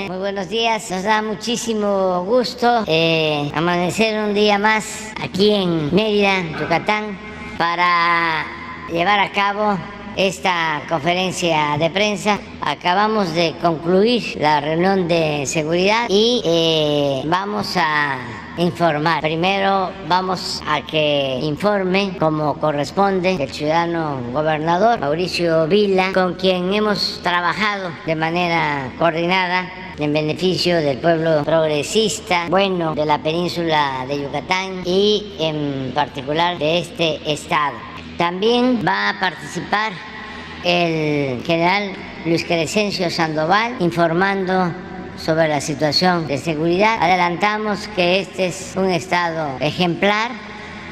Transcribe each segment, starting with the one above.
Muy buenos días, nos da muchísimo gusto amanecer un día más aquí en Mérida, Yucatán, para llevar a cabo esta conferencia de prensa. Acabamos de concluir la reunión de seguridad y vamos a informar. Primero vamos a que informe como corresponde el ciudadano gobernador Mauricio Vila, con quien hemos trabajado de manera coordinada en beneficio del pueblo progresista, bueno, de la península de Yucatán y en particular de este estado. También va a participar el general Luis Crescencio Sandoval informando sobre la situación de seguridad. Adelantamos que este es un estado ejemplar,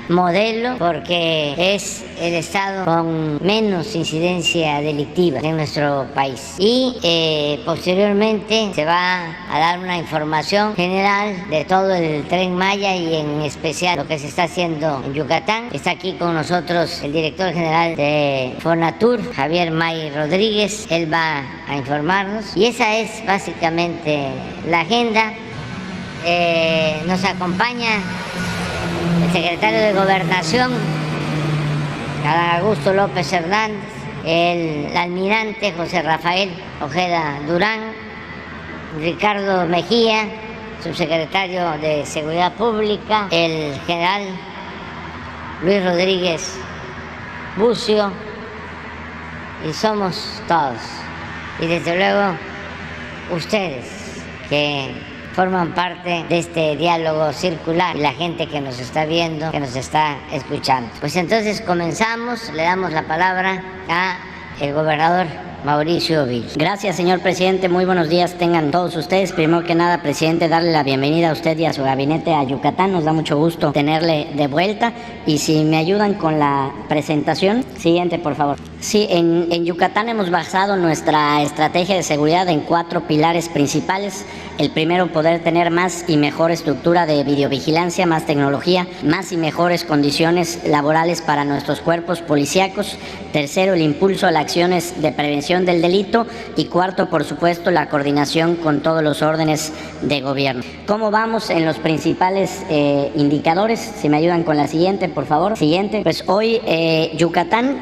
modelo, porque es el estado con menos incidencia delictiva en nuestro país. Y posteriormente se va a dar una información general de todo el Tren Maya y en especial lo que se está haciendo en Yucatán. Está aquí con nosotros el director general de Fonatur, Javier May Rodríguez. Él va a informarnos y esa es básicamente la agenda. Nos acompaña el secretario de Gobernación, Adán Augusto López Hernández, el almirante José Rafael Ojeda Durán, Ricardo Mejía, subsecretario de Seguridad Pública, el general Luis Rodríguez Bucio, y somos todos. Y desde luego ustedes que forman parte de este diálogo circular y la gente que nos está viendo, que nos está escuchando. Pues entonces comenzamos, le damos la palabra a el gobernador Mauricio Vila. Gracias, señor presidente. Muy buenos días tengan todos ustedes. Primero que nada, presidente, darle la bienvenida a usted y a su gabinete a Yucatán. Nos da mucho gusto tenerle de vuelta. Y si me ayudan con la presentación. Siguiente, por favor. Sí, en Yucatán hemos basado nuestra estrategia de seguridad en 4 pilares principales. El primero, poder tener más y mejor estructura de videovigilancia, más tecnología, más y mejores condiciones laborales para nuestros cuerpos policíacos. Tercero, el impulso a las acciones de prevención del delito. Y cuarto, por supuesto, la coordinación con todos los órdenes de gobierno. ¿Cómo vamos en los principales indicadores? Si me ayudan con la siguiente, por favor. Siguiente. Pues hoy Yucatán,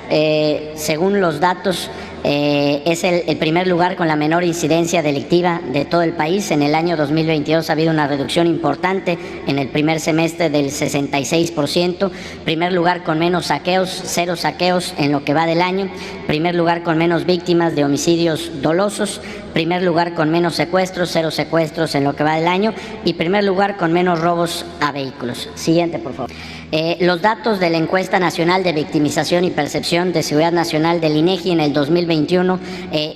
según los datos, es el primer lugar con la menor incidencia delictiva de todo el país. En el año 2022 ha habido una reducción importante en el primer semestre del 66%. Primer lugar con menos saqueos, 0 saqueos en lo que va del año. Primer lugar con menos víctimas de homicidios dolosos. Primer lugar con menos secuestros, 0 secuestros en lo que va del año. Y primer lugar con menos robos a vehículos. Siguiente, por favor. Los datos de la Encuesta Nacional de Victimización y Percepción de Seguridad Nacional del INEGI en el 2021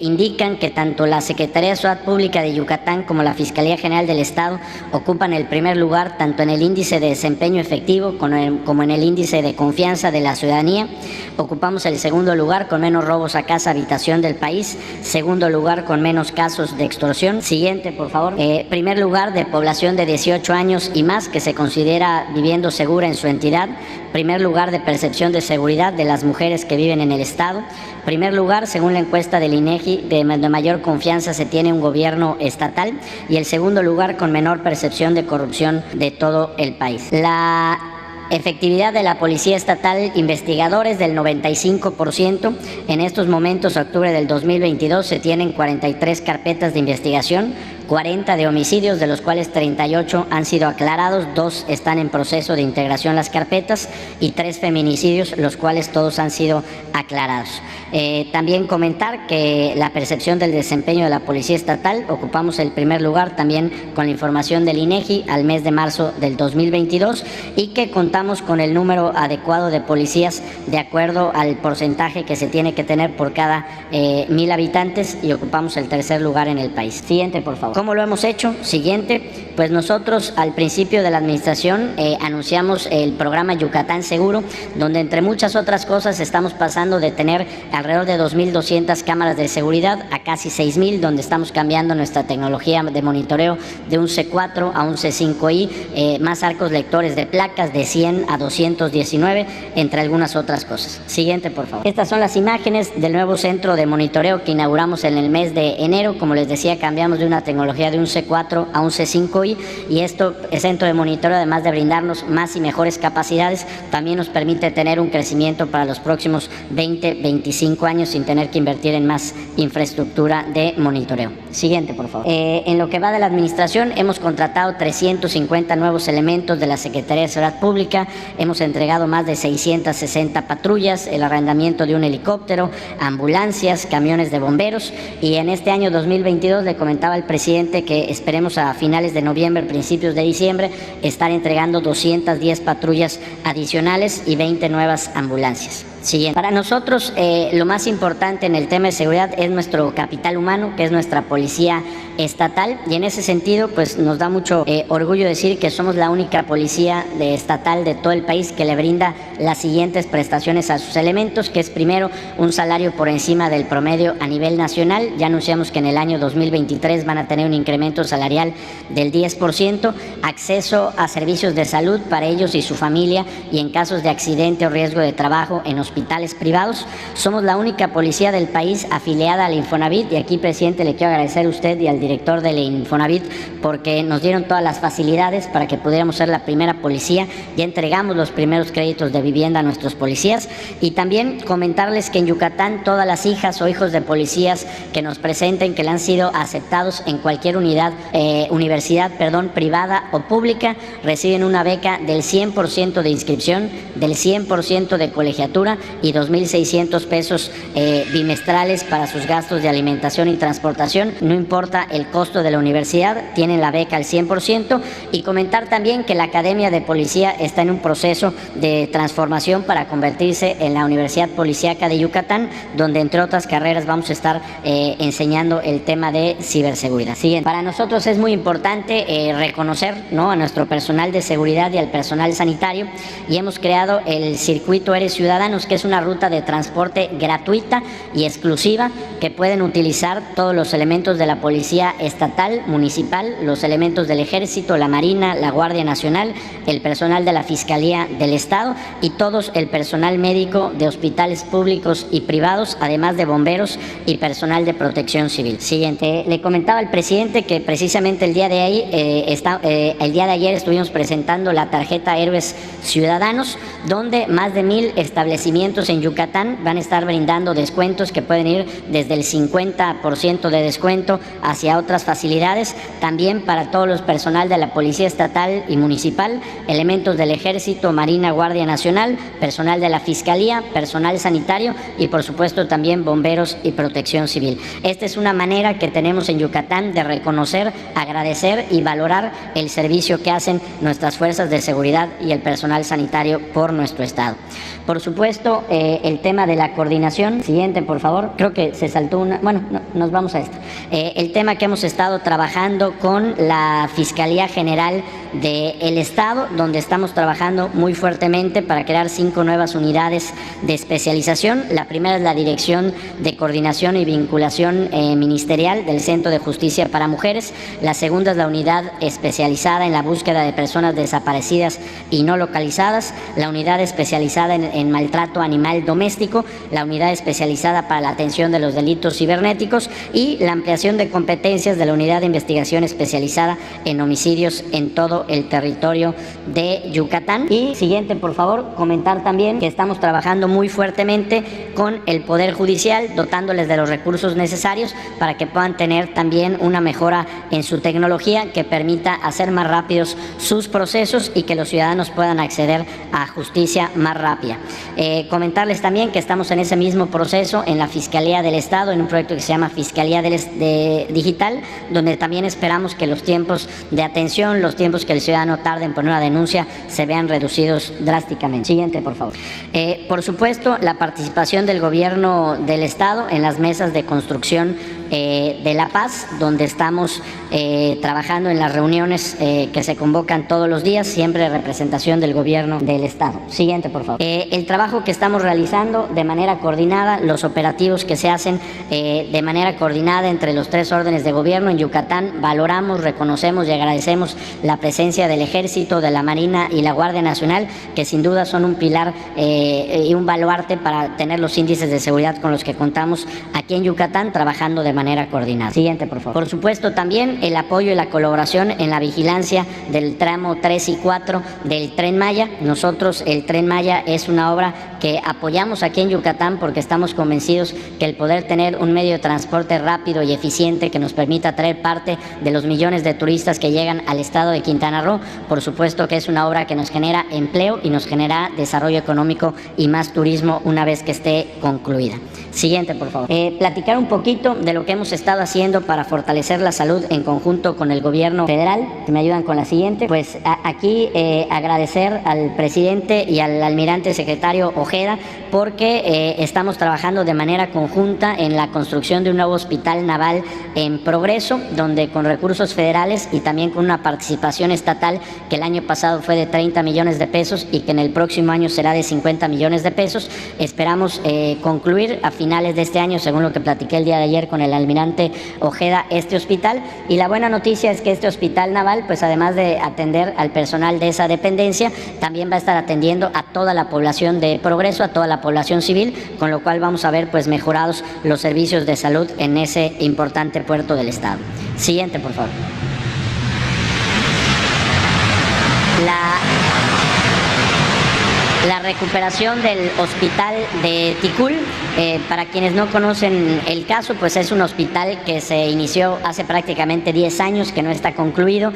indican que tanto la Secretaría de Seguridad Pública de Yucatán como la Fiscalía General del Estado ocupan el primer lugar tanto en el índice de desempeño efectivo como en el índice de confianza de la ciudadanía. Ocupamos el segundo lugar con menos robos a casa habitación del país, segundo lugar con menos casos de extorsión. Siguiente, por favor. Primer lugar de población de 18 años y más que se considera viviendo segura en su entidad. Primer lugar de percepción de seguridad de las mujeres que viven en el estado. Primer lugar, según la encuesta del INEGI, de mayor confianza se tiene un gobierno estatal. Y el segundo lugar con menor percepción de corrupción de todo el país. La efectividad de la Policía Estatal investigadores del 95%. En estos momentos, octubre del 2022, se tienen 43 carpetas de investigación, 40 de homicidios, de los cuales 38 han sido aclarados, 2 están en proceso de integración las carpetas y 3 feminicidios, los cuales todos han sido aclarados. También comentar que la percepción del desempeño de la Policía Estatal, ocupamos el primer lugar también con la información del INEGI al mes de marzo del 2022 y que contamos con el número adecuado de policías de acuerdo al porcentaje que se tiene que tener por cada 1000 habitantes y ocupamos el tercer lugar en el país. Siguiente, por favor. ¿Cómo lo hemos hecho? Siguiente, pues nosotros al principio de la administración anunciamos el programa Yucatán Seguro, donde entre muchas otras cosas estamos pasando de tener alrededor de 2.200 cámaras de seguridad a casi 6.000, donde estamos cambiando nuestra tecnología de monitoreo de un C4 a un C5I, más arcos lectores de placas de 100 a 219, entre algunas otras cosas. Siguiente, por favor. Estas son las imágenes del nuevo centro de monitoreo que inauguramos en el mes de enero. Como les decía, cambiamos de una tecnología de un C4 a un C5I, y el centro de monitoreo, además de brindarnos más y mejores capacidades, también nos permite tener un crecimiento para los próximos 20, 25 años sin tener que invertir en más infraestructura de monitoreo. Siguiente, por favor. En lo que va de la administración, hemos contratado 350 nuevos elementos de la Secretaría de Seguridad Pública, hemos entregado más de 660 patrullas, el arrendamiento de un helicóptero, ambulancias, camiones de bomberos, y en este año 2022 le comentaba al presidente que esperemos a finales de noviembre, principios de diciembre, estar entregando 210 patrullas adicionales y 20 nuevas ambulancias. Siguiente. Para nosotros lo más importante en el tema de seguridad es nuestro capital humano, que es nuestra policía estatal, y en ese sentido pues nos da mucho orgullo decir que somos la única policía estatal de todo el país que le brinda las siguientes prestaciones a sus elementos, que es primero un salario por encima del promedio a nivel nacional. Ya anunciamos que en el año 2023 van a tener un incremento salarial del 10%, acceso a servicios de salud para ellos y su familia, y en casos de accidente o riesgo de trabajo en hospitales privados. Somos la única policía del país afiliada al Infonavit, y aquí, presidente, le quiero agradecer a usted y al director del Infonavit porque nos dieron todas las facilidades para que pudiéramos ser la primera policía. Ya entregamos los primeros créditos de vivienda a nuestros policías, y también comentarles que en Yucatán todas las hijas o hijos de policías que nos presenten, que le han sido aceptados en cualquier universidad privada o pública, reciben una beca del 100% de inscripción, del 100% de colegiatura y 2.600 pesos bimestrales para sus gastos de alimentación y transportación. No importa el costo de la universidad, tienen la beca al 100%. Y comentar también que la Academia de Policía está en un proceso de transformación para convertirse en la Universidad Policíaca de Yucatán, donde entre otras carreras vamos a estar enseñando el tema de ciberseguridad. Siguiente. Para nosotros es muy importante reconocer, ¿no?, a nuestro personal de seguridad y al personal sanitario, y hemos creado el Circuito Eres Ciudadanos, que es una ruta de transporte gratuita y exclusiva que pueden utilizar todos los elementos de la Policía Estatal, Municipal, los elementos del Ejército, la Marina, la Guardia Nacional, el personal de la Fiscalía del Estado y todos el personal médico de hospitales públicos y privados, además de bomberos y personal de protección civil. Siguiente. Le comentaba al presidente que precisamente el día de ayer estuvimos presentando la tarjeta Héroes Ciudadanos, donde más de 1,000 establecimientos en Yucatán van a estar brindando descuentos que pueden ir desde el 50% de descuento hacia otras facilidades, también para todos los personal de la Policía Estatal y Municipal, elementos del Ejército, Marina, Guardia Nacional, personal de la Fiscalía, personal sanitario y por supuesto también bomberos y protección civil. Esta es una manera que tenemos en Yucatán de reconocer, agradecer y valorar el servicio que hacen nuestras fuerzas de seguridad y el personal sanitario por nuestro estado. Por supuesto, el tema de la coordinación. Siguiente, por favor. Creo que se saltó una. Bueno, no, nos vamos a esto. El tema que hemos estado trabajando con la Fiscalía General del Estado, donde estamos trabajando muy fuertemente para crear 5 nuevas unidades de especialización. La primera es la Dirección de Coordinación y Vinculación Ministerial del Centro de Justicia para Mujeres. La segunda es la Unidad Especializada en la Búsqueda de Personas Desaparecidas y No Localizadas. La Unidad Especializada en Maltrato Animal Doméstico. La Unidad Especializada para la Atención de los Delitos Cibernéticos. Y la ampliación de competencias de la Unidad de Investigación Especializada en Homicidios en todo el territorio de Yucatán. Y siguiente, por favor, comentar también que estamos trabajando muy fuertemente con el Poder Judicial, dotándoles de los recursos necesarios para que puedan tener también una mejora en su tecnología que permita hacer más rápidos sus procesos y que los ciudadanos puedan acceder a justicia más rápida. Comentarles también que estamos en ese mismo proceso en la Fiscalía del Estado, en un proyecto que se llama Fiscalía Digital, donde también esperamos que los tiempos de atención, los tiempos que el ciudadano tarde en poner una denuncia, se vean reducidos drásticamente. Siguiente, por favor. Por supuesto, la participación del gobierno del Estado en las mesas de construcción de La Paz, donde estamos trabajando en las reuniones que se convocan todos los días, siempre representación del gobierno del estado. Siguiente, por favor. El trabajo que estamos realizando de manera coordinada, los operativos que se hacen de manera coordinada entre los 3 órdenes de gobierno en Yucatán, valoramos, reconocemos y agradecemos la presencia del Ejército, de la Marina y la Guardia Nacional, que sin duda son un pilar y un baluarte para tener los índices de seguridad con los que contamos aquí en Yucatán, trabajando de manera coordinada. Siguiente, por favor. Por supuesto, también el apoyo y la colaboración en la vigilancia del tramo 3 y 4 del Tren Maya. Nosotros, el Tren Maya es una obra que apoyamos aquí en Yucatán porque estamos convencidos que el poder tener un medio de transporte rápido y eficiente que nos permita traer parte de los millones de turistas que llegan al estado de Quintana Roo, por supuesto que es una obra que nos genera empleo y nos genera desarrollo económico y más turismo una vez que esté concluida. Siguiente, por favor. Platicar un poquito de lo que hemos estado haciendo para fortalecer la salud en conjunto con el gobierno federal. Si me ayudan con la siguiente. Pues aquí agradecer al presidente y al almirante secretario Ojeda porque estamos trabajando de manera conjunta en la construcción de un nuevo hospital naval en Progreso, donde con recursos federales y también con una participación estatal que el año pasado fue de 30 millones de pesos y que en el próximo año será de 50 millones de pesos. Esperamos concluir a finales de este año, según lo que platiqué el día de ayer con el almirante Ojeda, este hospital. Y la buena noticia es que este hospital naval, pues además de atender al personal de esa dependencia, también va a estar atendiendo a toda la población de Progreso, a toda la población civil, con lo cual vamos a ver pues mejorados los servicios de salud en ese importante puerto del estado. Siguiente, por favor. La recuperación del hospital de Ticul, para quienes no conocen el caso, pues es un hospital que se inició hace prácticamente 10 años, que no está concluido.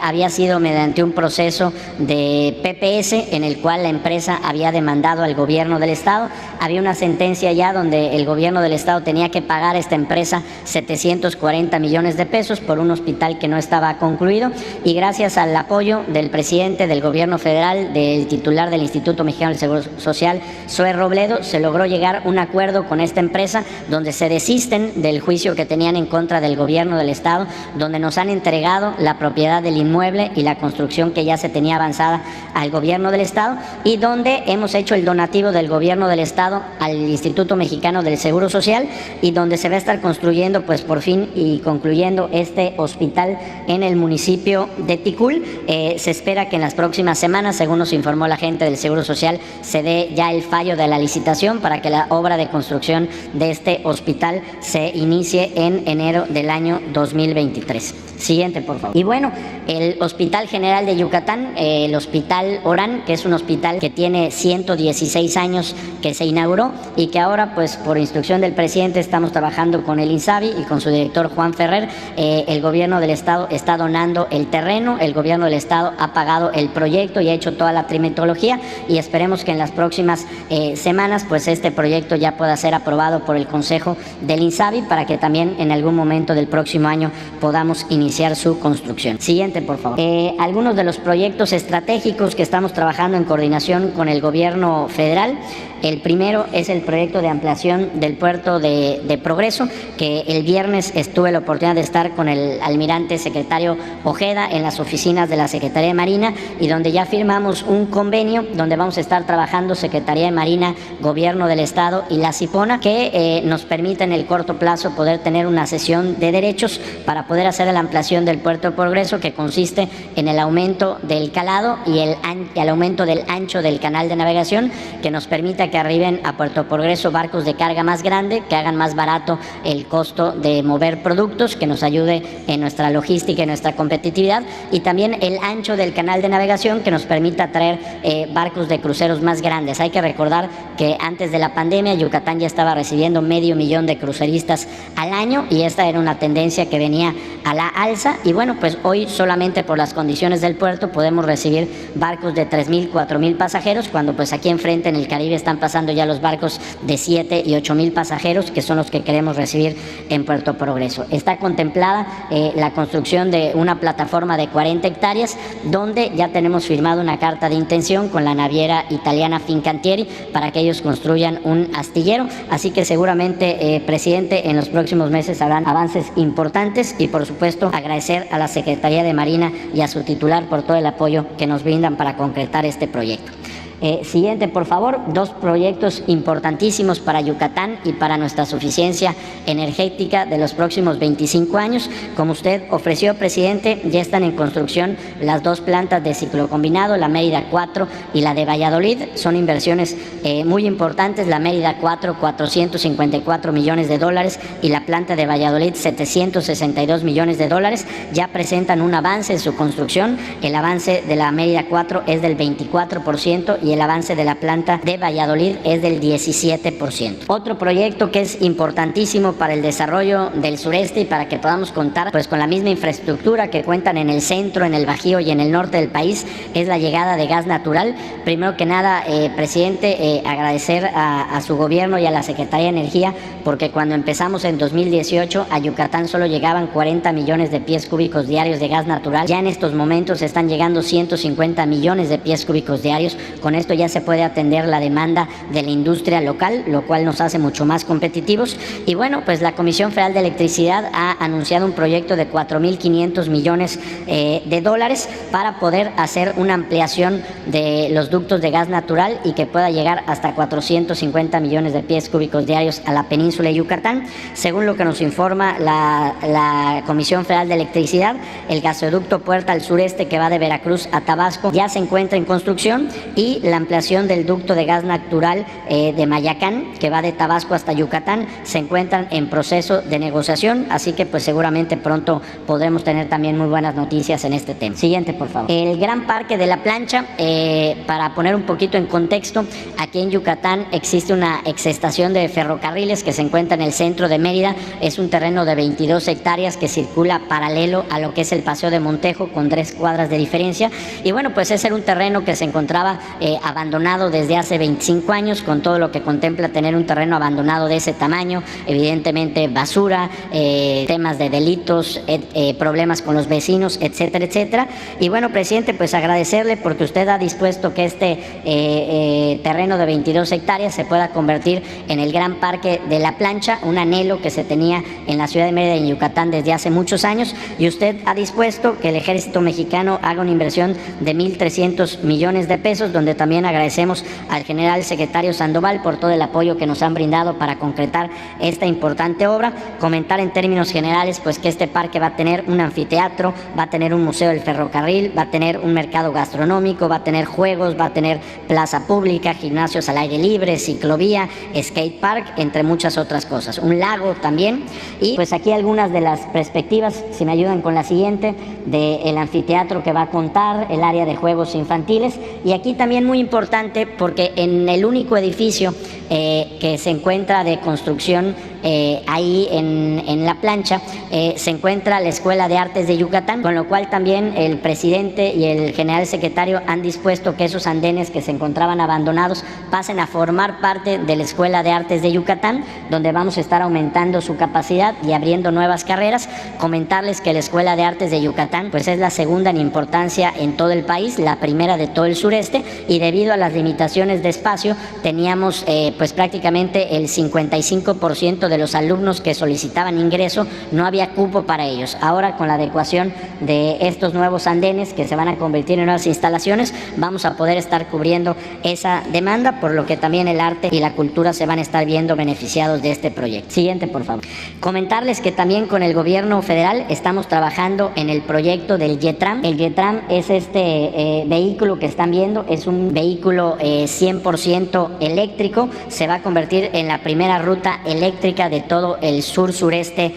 Había sido mediante un proceso de PPS en el cual la empresa había demandado al gobierno del estado. Había una sentencia ya donde el gobierno del estado tenía que pagar a esta empresa 740 millones de pesos por un hospital que no estaba concluido, y gracias al apoyo del presidente, del gobierno federal, del titular del Instituto Mexicano del Seguro Social, Zoe Robledo, se logró llegar a un acuerdo con esta empresa donde se desisten del juicio que tenían en contra del gobierno del estado, donde nos han entregado la propiedad del inmueble y la construcción que ya se tenía avanzada al gobierno del estado, y donde hemos hecho el donativo del gobierno del estado al Instituto Mexicano del Seguro Social, y donde se va a estar construyendo pues por fin y concluyendo este hospital en el municipio de Ticul. Se espera que en las próximas semanas, según nos informó la gente del Seguro Social, se dé ya el fallo de la licitación para que la obra de construcción de este hospital se inicie en enero del año 2023. Siguiente, por favor. Y bueno, el Hospital General de Yucatán, el Hospital Orán, que es un hospital que tiene 116 años que se inauguró y que ahora, pues por instrucción del presidente, estamos trabajando con el INSABI y con su director Juan Ferrer. El gobierno del estado está donando el terreno, el gobierno del estado ha pagado el proyecto y ha hecho toda la trimetología, y esperemos que en las próximas semanas pues este proyecto ya pueda ser aprobado por el Consejo del INSABI para que también en algún momento del próximo año podamos iniciar su construcción. Siguiente, por favor. Algunos de los proyectos estratégicos que estamos trabajando en coordinación con el gobierno federal. El primero es el proyecto de ampliación del puerto de Progreso, que el viernes tuve la oportunidad de estar con el almirante secretario Ojeda en las oficinas de la Secretaría de Marina, y donde ya firmamos un convenio donde vamos a estar trabajando Secretaría de Marina, Gobierno del Estado y la CIPONA, que nos permite en el corto plazo poder tener una cesión de derechos para poder hacer la ampliación del puerto de Progreso, que consiste en el aumento del calado y el aumento del ancho del canal de navegación, que nos permita que arriben a Puerto Progreso barcos de carga más grande, que hagan más barato el costo de mover productos, que nos ayude en nuestra logística y nuestra competitividad, y también el ancho del canal de navegación, que nos permita traer barcos de cruceros más grandes. Hay que recordar que antes de la pandemia Yucatán ya estaba recibiendo 500,000 de cruceristas al año, y esta era una tendencia que venía a la alza, y bueno, pues hoy solamente por las condiciones del puerto podemos recibir barcos de 3,000, 4,000 pasajeros, cuando pues aquí enfrente en el Caribe están pasando ya los barcos de 7 y 8,000 pasajeros, que son los que queremos recibir en Puerto Progreso. Está contemplada la construcción de una plataforma de 40 hectáreas, donde ya tenemos firmado una carta de intención con la naviera petrolera italiana Fincantieri para que ellos construyan un astillero. Así que seguramente, presidente, en los próximos meses habrán avances importantes y por supuesto agradecer a la Secretaría de Marina y a su titular por todo el apoyo que nos brindan para concretar este proyecto. Siguiente, por favor. Dos proyectos importantísimos para Yucatán y para nuestra suficiencia energética de los próximos 25 años. Como usted ofreció, presidente, ya están en construcción las dos plantas de ciclo combinado, la Mérida 4 y la de Valladolid. Son inversiones muy importantes. La Mérida 4, 454 millones de dólares y la planta de Valladolid, 762 millones de dólares. Ya presentan un avance en su construcción. El avance de la Mérida 4 es del 24% y el avance de la planta de Valladolid es del 17%. Otro proyecto que es importantísimo para el desarrollo del sureste y para que podamos contar pues con la misma infraestructura que cuentan en el centro, en el Bajío y en el norte del país es la llegada de gas natural. Primero que nada, presidente, agradecer a su gobierno y a la Secretaría de Energía, porque cuando empezamos en 2018 a Yucatán solo llegaban 40 millones de pies cúbicos diarios de gas natural. Ya en estos momentos están llegando 150 millones de pies cúbicos diarios. Con esto ya se puede atender la demanda de la industria local, lo cual nos hace mucho más competitivos. Y bueno, pues la Comisión Federal de Electricidad ha anunciado un proyecto de 4.500 millones de dólares para poder hacer una ampliación de los ductos de gas natural y que pueda llegar hasta 450 millones de pies cúbicos diarios a la península de Yucatán. Según lo que nos informa la Comisión Federal de Electricidad, el gasoducto Puerta al Sureste, que va de Veracruz a Tabasco, ya se encuentra en construcción, y la ampliación del ducto de gas natural de Mayacán, que va de Tabasco hasta Yucatán, se encuentran en proceso de negociación, así que pues seguramente pronto podremos tener también muy buenas noticias en este tema. Siguiente, por favor. El Gran Parque de la Plancha, para poner un poquito en contexto, aquí en Yucatán existe una exestación de ferrocarriles que se encuentra en el centro de Mérida. Es un terreno de 22 hectáreas que circula paralelo a lo que es el Paseo de Montejo, con 3 cuadras de diferencia. Y bueno, pues ese era un terreno que se encontraba abandonado desde hace 25 años, con todo lo que contempla tener un terreno abandonado de ese tamaño, evidentemente basura, temas de delitos, problemas con los vecinos, etcétera, etcétera. Y bueno, presidente, pues agradecerle porque usted ha dispuesto que este terreno de 22 hectáreas se pueda convertir en el Gran Parque de la Plancha, un anhelo que se tenía en la ciudad de Mérida, en Yucatán, desde hace muchos años, y usted ha dispuesto que el Ejército Mexicano haga una inversión de 1.300 millones de pesos, donde también agradecemos al general secretario Sandoval por todo el apoyo que nos han brindado para concretar esta importante obra. Comentar en términos generales pues que este parque va a tener un anfiteatro, va a tener un museo del ferrocarril, va a tener un mercado gastronómico, va a tener juegos, va a tener plaza pública, gimnasios al aire libre, ciclovía, skate park, entre muchas otras cosas. Un lago también. Y pues aquí algunas de las perspectivas, si me ayudan con la siguiente, del anfiteatro que va a contar, el área de juegos infantiles. Y aquí también muy importante porque en el único edificio que se encuentra de construcción ahí en la plancha se encuentra la Escuela de Artes de Yucatán, con lo cual también el presidente y el general secretario han dispuesto que esos andenes que se encontraban abandonados pasen a formar parte de la Escuela de Artes de Yucatán, donde vamos a estar aumentando su capacidad y abriendo nuevas carreras. Comentarles que la Escuela de Artes de Yucatán pues es la segunda en importancia en todo el país, la primera de todo el sureste, y debido a las limitaciones de espacio teníamos pues prácticamente el 55% de los alumnos que solicitaban ingreso, no había cupo para ellos. Ahora, con la adecuación de estos nuevos andenes que se van a convertir en nuevas instalaciones, vamos a poder estar cubriendo esa demanda, por lo que también el arte y la cultura se van a estar viendo beneficiados de este proyecto. Siguiente, por favor. Comentarles que también con el gobierno federal estamos trabajando en el proyecto del YETRAM. El YETRAM es este vehículo que están viendo, es un vehículo 100% eléctrico, se va a convertir en la primera ruta eléctrica de todo el sur-sureste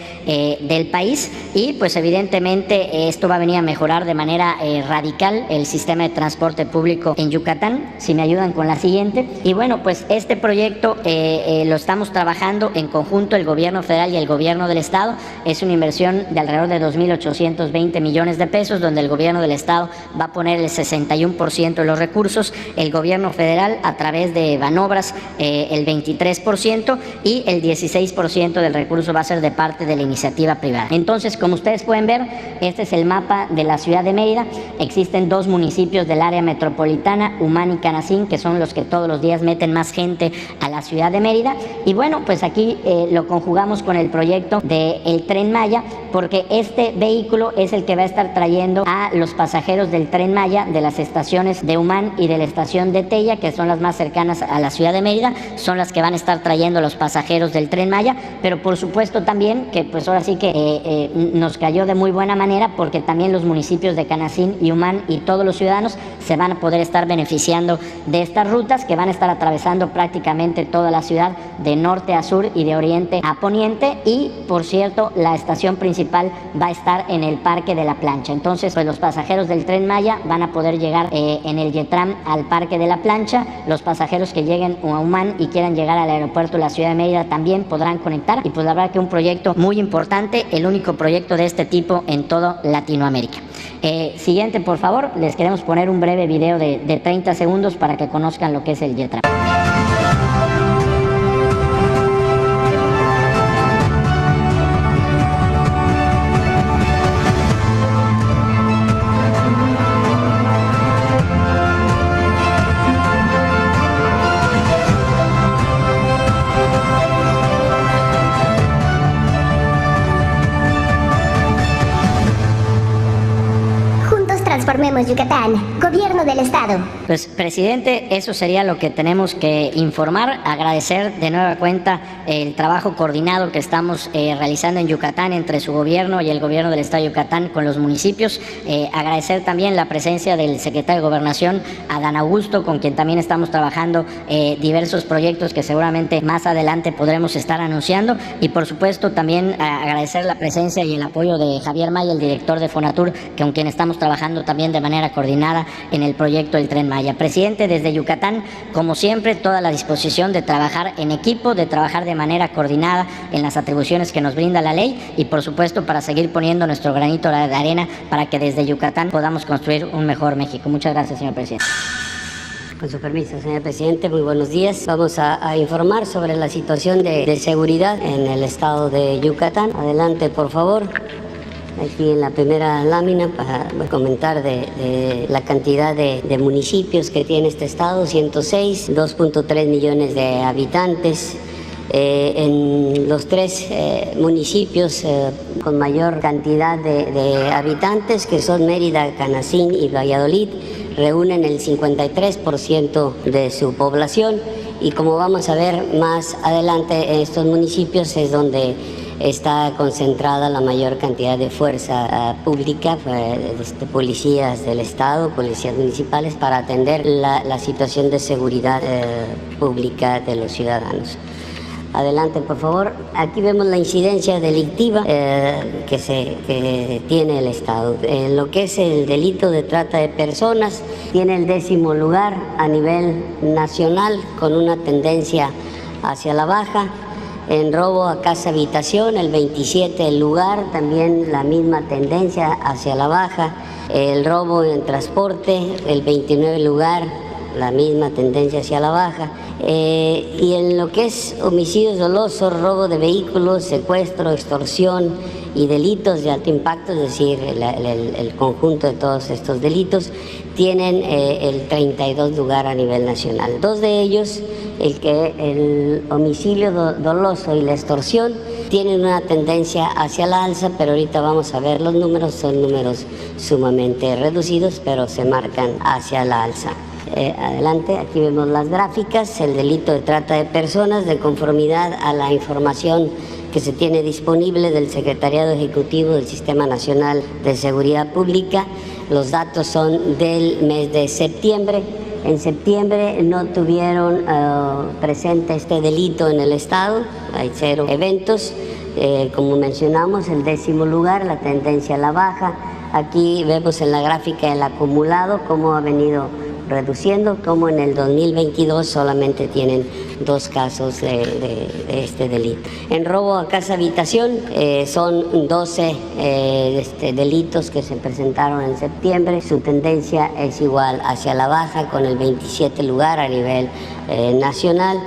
del país, y pues evidentemente esto va a venir a mejorar de manera radical el sistema de transporte público en Yucatán. Si me ayudan con la siguiente. Y bueno, pues este proyecto lo estamos trabajando en conjunto el gobierno federal y el gobierno del estado. Es una inversión de alrededor de 2.820 millones de pesos, donde el gobierno del estado va a poner el 61% de los recursos, el gobierno federal a través de Banobras el 23% y el 16% 86% del recurso va a ser de parte de la iniciativa privada. Entonces, como ustedes pueden ver, este es el mapa de la ciudad de Mérida. Existen 2 municipios del área metropolitana, Umán y Canacín, que son los que todos los días meten más gente a la ciudad de Mérida. Y bueno, pues aquí lo conjugamos con el proyecto del Tren Maya, porque este vehículo es el que va a estar trayendo a los pasajeros del Tren Maya de las estaciones de Umán y de la estación de Tella, que son las más cercanas a la ciudad de Mérida, son las que van a estar trayendo a los pasajeros del Tren Maya, pero por supuesto también que pues ahora sí que nos cayó de muy buena manera, porque también los municipios de Canacín y Umán y todos los ciudadanos se van a poder estar beneficiando de estas rutas que van a estar atravesando prácticamente toda la ciudad de norte a sur y de oriente a poniente. Y por cierto, la estación principal va a estar en el Parque de la Plancha. Entonces pues los pasajeros del Tren Maya van a poder llegar en el Yetram al Parque de la Plancha. Los pasajeros que lleguen a Umán y quieran llegar al aeropuerto de la ciudad de Mérida también podrán conectar, y pues la verdad que un proyecto muy importante, el único proyecto de este tipo en toda Latinoamérica. Siguiente, por favor. Les queremos poner un breve video de 30 segundos para que conozcan lo que es el Yetram. Transformemos Yucatán, Gobierno del Estado. Pues, presidente, eso sería lo que tenemos que informar. Agradecer de nueva cuenta el trabajo coordinado que estamos realizando en Yucatán entre su gobierno y el gobierno del Estado de Yucatán con los municipios. Agradecer también la presencia del secretario de Gobernación, Adán Augusto, con quien también estamos trabajando diversos proyectos que seguramente más adelante podremos estar anunciando. Y por supuesto también agradecer la presencia y el apoyo de Javier Maya, el director de Fonatur, con quien estamos trabajando también de manera coordinada en el proyecto del Tren Maya. Presidente, desde Yucatán, como siempre, toda la disposición de trabajar en equipo, de trabajar de manera coordinada en las atribuciones que nos brinda la ley, y por supuesto para seguir poniendo nuestro granito de arena para que desde Yucatán podamos construir un mejor México. Muchas gracias, señor presidente. Con su permiso, señor presidente, muy buenos días. Vamos a informar sobre la situación de seguridad en el estado de Yucatán. Adelante, por favor. Aquí en la primera lámina para comentar de la cantidad de municipios que tiene este estado: 106, 2.3 millones de habitantes. En los 3 municipios con mayor cantidad de habitantes, que son Mérida, Canacín y Valladolid, reúnen el 53% de su población, y como vamos a ver más adelante, en estos municipios es donde está concentrada la mayor cantidad de fuerza pública, policías del Estado, policías municipales, para atender la situación de seguridad pública de los ciudadanos. Adelante, por favor. Aquí vemos la incidencia delictiva que tiene el Estado. En lo que es el delito de trata de personas, tiene el 10º lugar a nivel nacional, con una tendencia hacia la baja. En robo a casa habitación, el 27 lugar, también la misma tendencia hacia la baja. El robo en transporte, el 29 lugar, la misma tendencia hacia la baja. Y en lo que es homicidios dolosos, robo de vehículos, secuestro, extorsión y delitos de alto impacto, es decir, el conjunto de todos estos delitos, tienen el 32 lugar a nivel nacional. 2 de ellos, el homicidio doloso y la extorsión, tienen una tendencia hacia la alza, pero ahorita vamos a ver los números. Son números sumamente reducidos, pero se marcan hacia la alza. Adelante, aquí vemos las gráficas. El delito de trata de personas, de conformidad a la información que se tiene disponible del Secretariado Ejecutivo del Sistema Nacional de Seguridad Pública. Los datos son del mes de septiembre. En septiembre no tuvieron presente este delito en el Estado, hay 0 eventos. Como mencionamos, el 10º lugar, la tendencia a la baja. Aquí vemos en la gráfica el acumulado, cómo ha venido reduciendo, como en el 2022 solamente tienen 2 casos de este delito. En robo a casa habitación son 12 delitos que se presentaron en septiembre. Su tendencia es igual hacia la baja, con el 27 lugar a nivel nacional.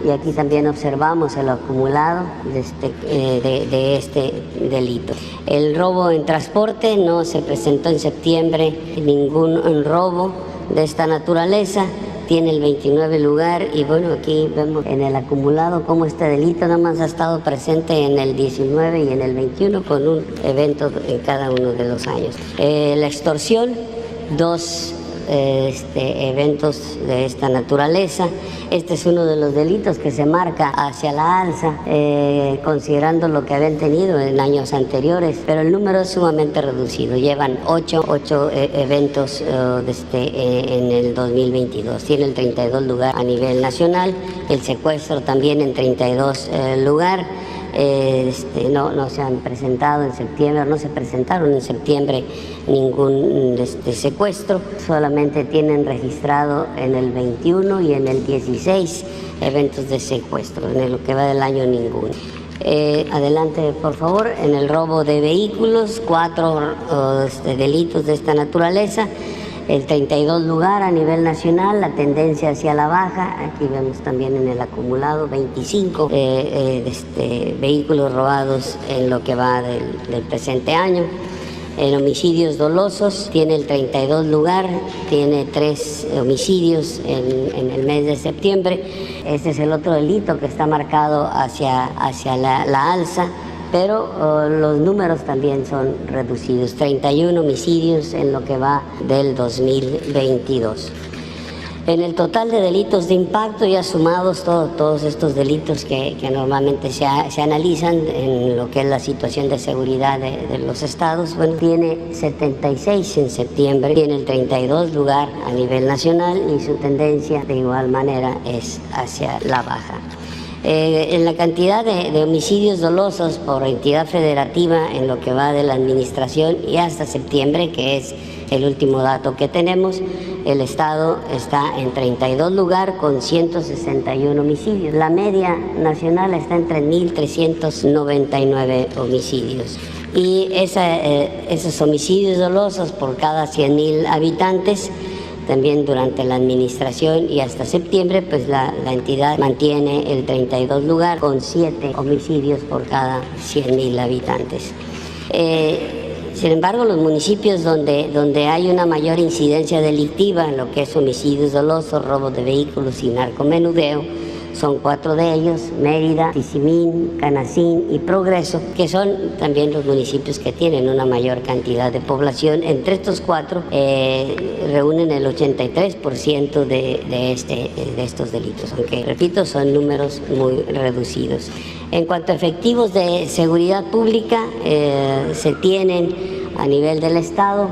y aquí también observamos el acumulado de este delito. El robo en transporte, no se presentó en septiembre ningún robo de esta naturaleza, tiene el 29 lugar y bueno, aquí vemos en el acumulado cómo este delito nada más ha estado presente en el 19 y en el 21 con un evento en cada uno de los años. La extorsión, 2 eventos de esta naturaleza. Este es uno de los delitos que se marca hacia la alza, considerando lo que habían tenido en años anteriores, pero el número es sumamente reducido. Llevan 8 eventos en el 2022. Tiene el 32 lugar a nivel nacional, el secuestro también en 32 lugar. No se han presentado en septiembre, no se presentaron en septiembre ningún secuestro, solamente tienen registrado en el 21 y en el 16 eventos de secuestro, en lo que va del año ninguno. Adelante, por favor. En el robo de vehículos, 4 delitos de esta naturaleza. El 32 lugar a nivel nacional, la tendencia hacia la baja. Aquí vemos también en el acumulado 25 vehículos robados en lo que va del presente año. En homicidios dolosos tiene el 32 lugar, tiene 3 homicidios en el mes de septiembre. Este es el otro delito que está marcado hacia la alza, pero los números también son reducidos, 31 homicidios en lo que va del 2022. En el total de delitos de impacto, ya sumados todos estos delitos que normalmente se analizan en lo que es la situación de seguridad de los estados, bueno, tiene 76 en septiembre, tiene el 32 lugar a nivel nacional y su tendencia de igual manera es hacia la baja. En la cantidad de homicidios dolosos por entidad federativa en lo que va de la administración y hasta septiembre, que es el último dato que tenemos, el estado está en 32 lugar con 161 homicidios. La media nacional está en 3.399 homicidios. Y esos homicidios dolosos por cada 100.000 habitantes, también durante la administración y hasta septiembre, pues la entidad mantiene el 32 lugar con 7 homicidios por cada 100.000 habitantes. Sin embargo, los municipios donde hay una mayor incidencia delictiva en lo que es homicidios dolosos, robos de vehículos y narcomenudeo, son 4 de ellos: Mérida, Tizimín, Canacín y Progreso, que son también los municipios que tienen una mayor cantidad de población. Entre estos 4 reúnen el 83% de estos delitos, aunque, repito, son números muy reducidos. En cuanto a efectivos de seguridad pública, se tienen a nivel del Estado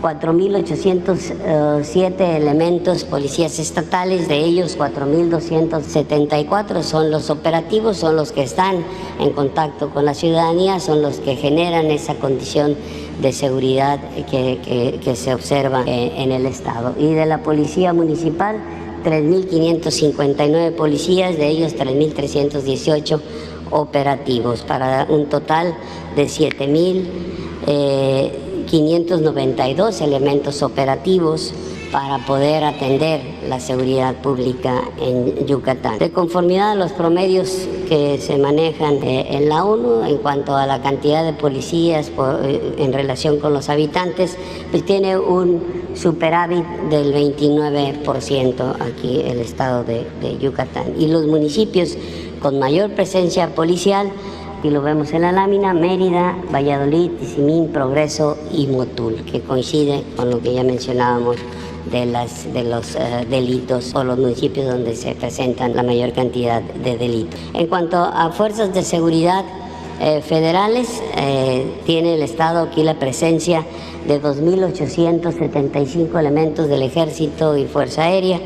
4.807 elementos policías estatales, de ellos 4.274 son los operativos, son los que están en contacto con la ciudadanía, son los que generan esa condición de seguridad que se observa en el Estado. Y de la Policía Municipal, 3.559 policías, de ellos 3.318 operativos, para un total de 7.592 elementos operativos para poder atender la seguridad pública en Yucatán. De conformidad a los promedios que se manejan en la ONU en cuanto a la cantidad de policías en relación con los habitantes, pues tiene un superávit del 29% aquí el estado de Yucatán. Y los municipios con mayor presencia policial, y lo vemos en la lámina: Mérida, Valladolid, Tizimín, Progreso y Motul, que coincide con lo que ya mencionábamos de los delitos o los municipios donde se presentan la mayor cantidad de delitos. En cuanto a fuerzas de seguridad federales, tiene el Estado aquí la presencia de 2.875 elementos del Ejército y Fuerza Aérea,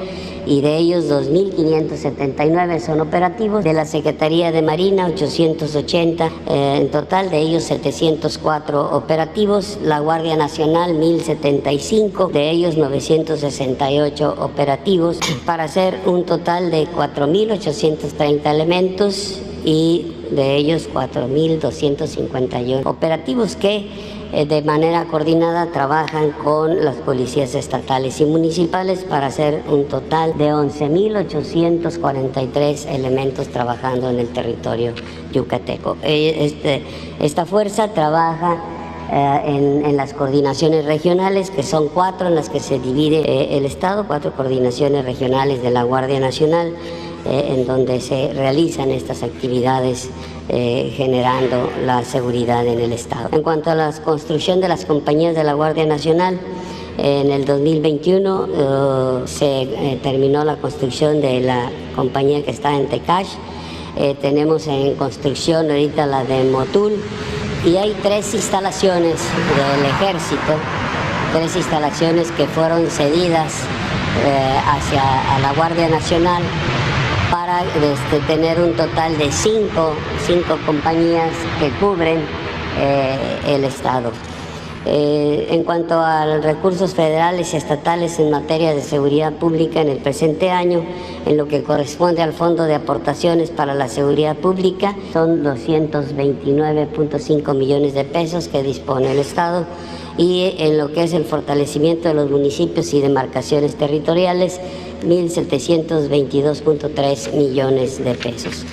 y de ellos 2.579 son operativos. De la Secretaría de Marina, 880 en total, de ellos 704 operativos. La Guardia Nacional, 1.075, de ellos 968 operativos, para hacer un total de 4.830 elementos y de ellos 4.251 operativos que de manera coordinada trabajan con las policías estatales y municipales para hacer un total de 11.843 elementos trabajando en el territorio yucateco. Esta fuerza trabaja en las coordinaciones regionales, que son 4 en las que se divide el Estado, 4 coordinaciones regionales de la Guardia Nacional, en donde se realizan estas actividades generando la seguridad en el Estado. En cuanto a la construcción de las compañías de la Guardia Nacional, en el 2021 se terminó la construcción de la compañía que está en Tecash. Tenemos en construcción ahorita la de Motul, y hay 3 instalaciones del Ejército, 3 instalaciones que fueron cedidas a la Guardia Nacional para tener un total de 5 compañías que cubren el Estado. En cuanto a recursos federales y estatales en materia de seguridad pública en el presente año, en lo que corresponde al Fondo de Aportaciones para la Seguridad Pública, son 229.5 millones de pesos que dispone el Estado, y en lo que es el fortalecimiento de los municipios y demarcaciones territoriales, 1.722.3 millones de pesos.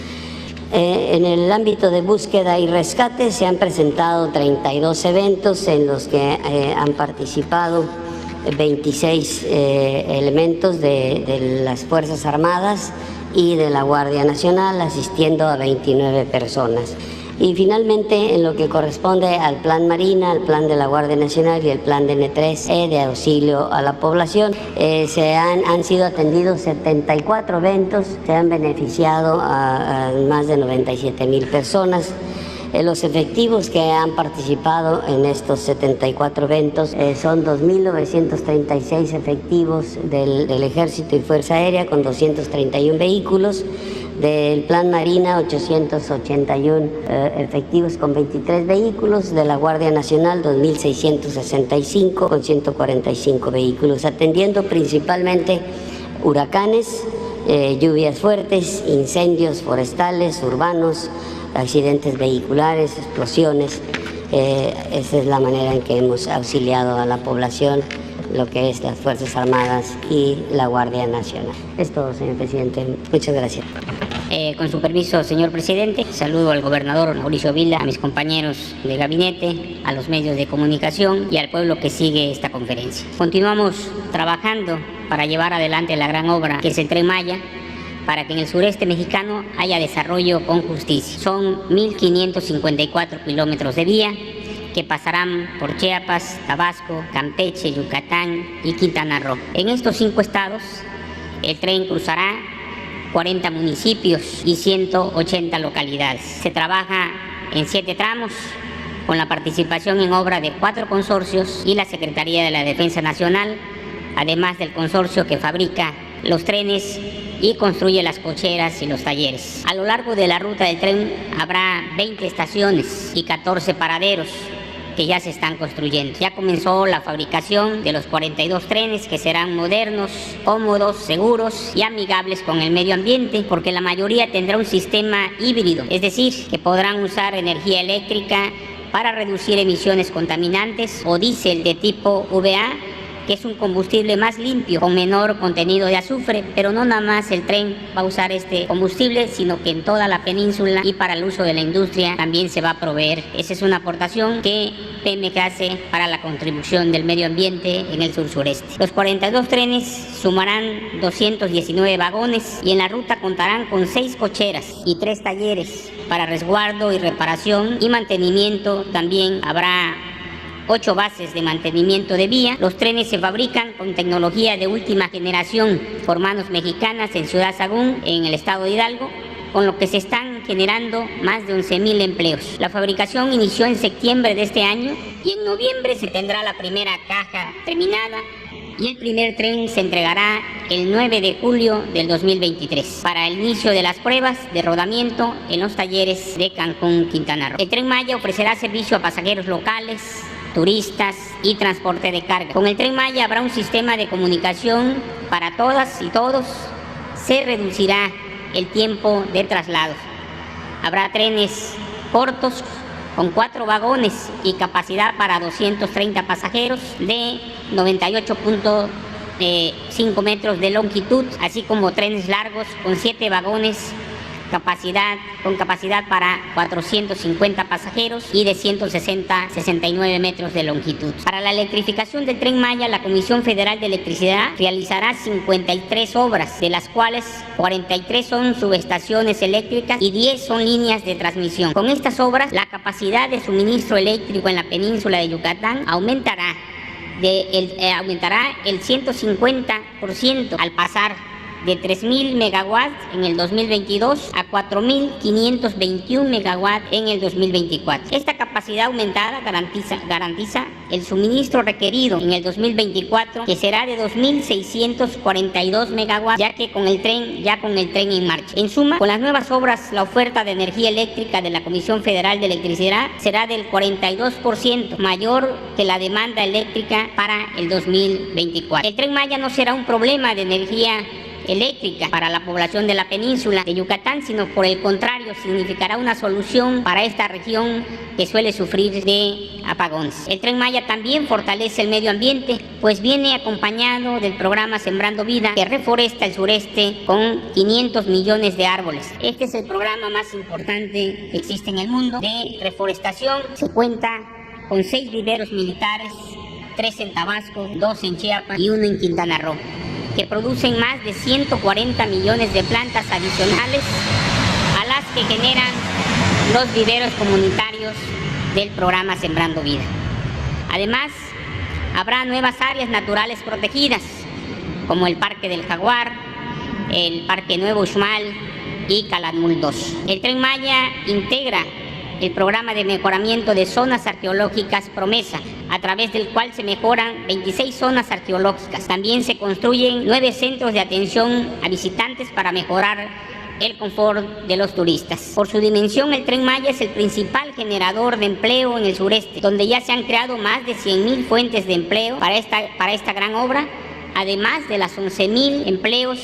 En el ámbito de búsqueda y rescate se han presentado 32 eventos en los que han participado 26 elementos de las Fuerzas Armadas y de la Guardia Nacional, asistiendo a 29 personas. Y finalmente, en lo que corresponde al Plan Marina, al Plan de la Guardia Nacional y el Plan de N3 de auxilio a la población, han sido atendidos 74 eventos, se han beneficiado a más de 97,000 personas. Los efectivos que han participado en estos 74 eventos son 2.936 efectivos del Ejército y Fuerza Aérea con 231 vehículos. Del Plan Marina, 881 efectivos con 23 vehículos, de la Guardia Nacional 2.665 con 145 vehículos, atendiendo principalmente huracanes, lluvias fuertes, incendios forestales, urbanos, accidentes vehiculares, explosiones. Esa es la manera en que hemos auxiliado a la población, lo que es las Fuerzas Armadas y la Guardia Nacional. Es todo, señor presidente. Muchas gracias. Con su permiso, señor presidente, saludo al gobernador Mauricio Vila, a mis compañeros de gabinete, a los medios de comunicación y al pueblo que sigue esta conferencia. Continuamos trabajando para llevar adelante la gran obra que es el Tren Maya, para que en el sureste mexicano haya desarrollo con justicia. Son 1.554 kilómetros de vía que pasarán por Chiapas, Tabasco, Campeche, Yucatán y Quintana Roo. En estos 5 estados, el tren cruzará 40 municipios y 180 localidades. Se trabaja en 7 tramos, con la participación en obra de 4 consorcios y la Secretaría de la Defensa Nacional, además del consorcio que fabrica los trenes y construye las cocheras y los talleres. A lo largo de la ruta del tren habrá 20 estaciones y 14 paraderos que ya se están construyendo. Ya comenzó la fabricación de los 42 trenes, que serán modernos, cómodos, seguros y amigables con el medio ambiente, porque la mayoría tendrá un sistema híbrido, es decir, que podrán usar energía eléctrica para reducir emisiones contaminantes, o diésel de tipo VA, que es un combustible más limpio, con menor contenido de azufre. Pero no nada más el tren va a usar este combustible, sino que en toda la península y para el uso de la industria también se va a proveer. Esa es una aportación que Pemex hace para la contribución del medio ambiente en el sur-sureste. Los 42 trenes sumarán 219 vagones y en la ruta contarán con 6 cocheras y 3 talleres para resguardo y reparación y mantenimiento. También habrá 8 bases de mantenimiento de vía. Los trenes se fabrican con tecnología de última generación por manos mexicanas en Ciudad Sagún, en el estado de Hidalgo, con lo que se están generando más de 11,000 empleos. La fabricación inició en septiembre de este año y en noviembre se tendrá la primera caja terminada, y el primer tren se entregará el 9 de julio del 2023 para el inicio de las pruebas de rodamiento en los talleres de Cancún, Quintana Roo. El Tren Maya ofrecerá servicio a pasajeros locales, turistas y transporte de carga. Con el Tren Maya habrá un sistema de comunicación para todas y todos. Se reducirá el tiempo de traslado. Habrá trenes cortos con 4 vagones y capacidad para 230 pasajeros de 98.5 metros de longitud, así como trenes largos con 7 vagones con capacidad para 450 pasajeros y de 169 metros de longitud. Para la electrificación del Tren Maya, la Comisión Federal de Electricidad realizará 53 obras, de las cuales 43 son subestaciones eléctricas y 10 son líneas de transmisión. Con estas obras, la capacidad de suministro eléctrico en la península de Yucatán aumentará el 150% al pasar de 3.000 megawatts en el 2022 a 4.521 megawatts en el 2024. Esta capacidad aumentada garantiza el suministro requerido en el 2024, que será de 2.642 megawatts, ya con el tren en marcha. En suma, con las nuevas obras, la oferta de energía eléctrica de la Comisión Federal de Electricidad será del 42% mayor que la demanda eléctrica para el 2024. El Tren Maya no será un problema de energía eléctrica para la población de la península de Yucatán, sino por el contrario, significará una solución para esta región que suele sufrir de apagones. El Tren Maya también fortalece el medio ambiente, pues viene acompañado del programa Sembrando Vida, que reforesta el sureste con 500 millones de árboles. Este es el programa más importante que existe en el mundo de reforestación. Se cuenta con 6 viveros militares, 3 en Tabasco, 2 en Chiapas y 1 en Quintana Roo, que producen más de 140 millones de plantas adicionales a las que generan los viveros comunitarios del programa Sembrando Vida. Además, habrá nuevas áreas naturales protegidas, como el Parque del Jaguar, el Parque Nuevo Uxmal y Calakmul 2. El Tren Maya integra el programa de mejoramiento de zonas arqueológicas Promesa, a través del cual se mejoran 26 zonas arqueológicas. También se construyen 9 centros de atención a visitantes para mejorar el confort de los turistas. Por su dimensión, el Tren Maya es el principal generador de empleo en el sureste, donde ya se han creado más de 100,000 fuentes de empleo para esta gran obra, además de las 11,000 empleos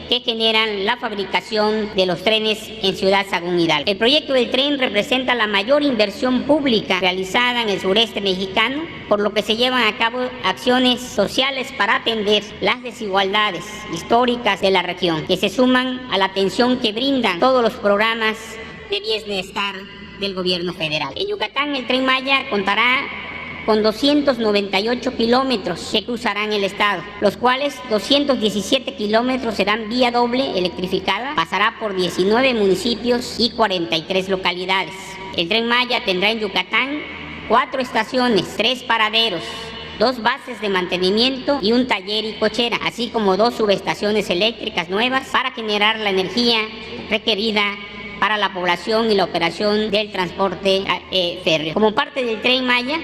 que generan la fabricación de los trenes en Ciudad Sagún Hidalgo. El proyecto del tren representa la mayor inversión pública realizada en el sureste mexicano, por lo que se llevan a cabo acciones sociales para atender las desigualdades históricas de la región, que se suman a la atención que brindan todos los programas de bienestar del gobierno federal. En Yucatán, el Tren Maya contará con 298 kilómetros que cruzarán el estado, los cuales 217 kilómetros serán vía doble electrificada, pasará por 19 municipios y 43 localidades. El Tren Maya tendrá en Yucatán 4 estaciones, 3 paraderos, 2 bases de mantenimiento y un taller y cochera, así como 2 subestaciones eléctricas nuevas para generar la energía requerida para la población y la operación del transporte férreo. Como parte del Tren Maya,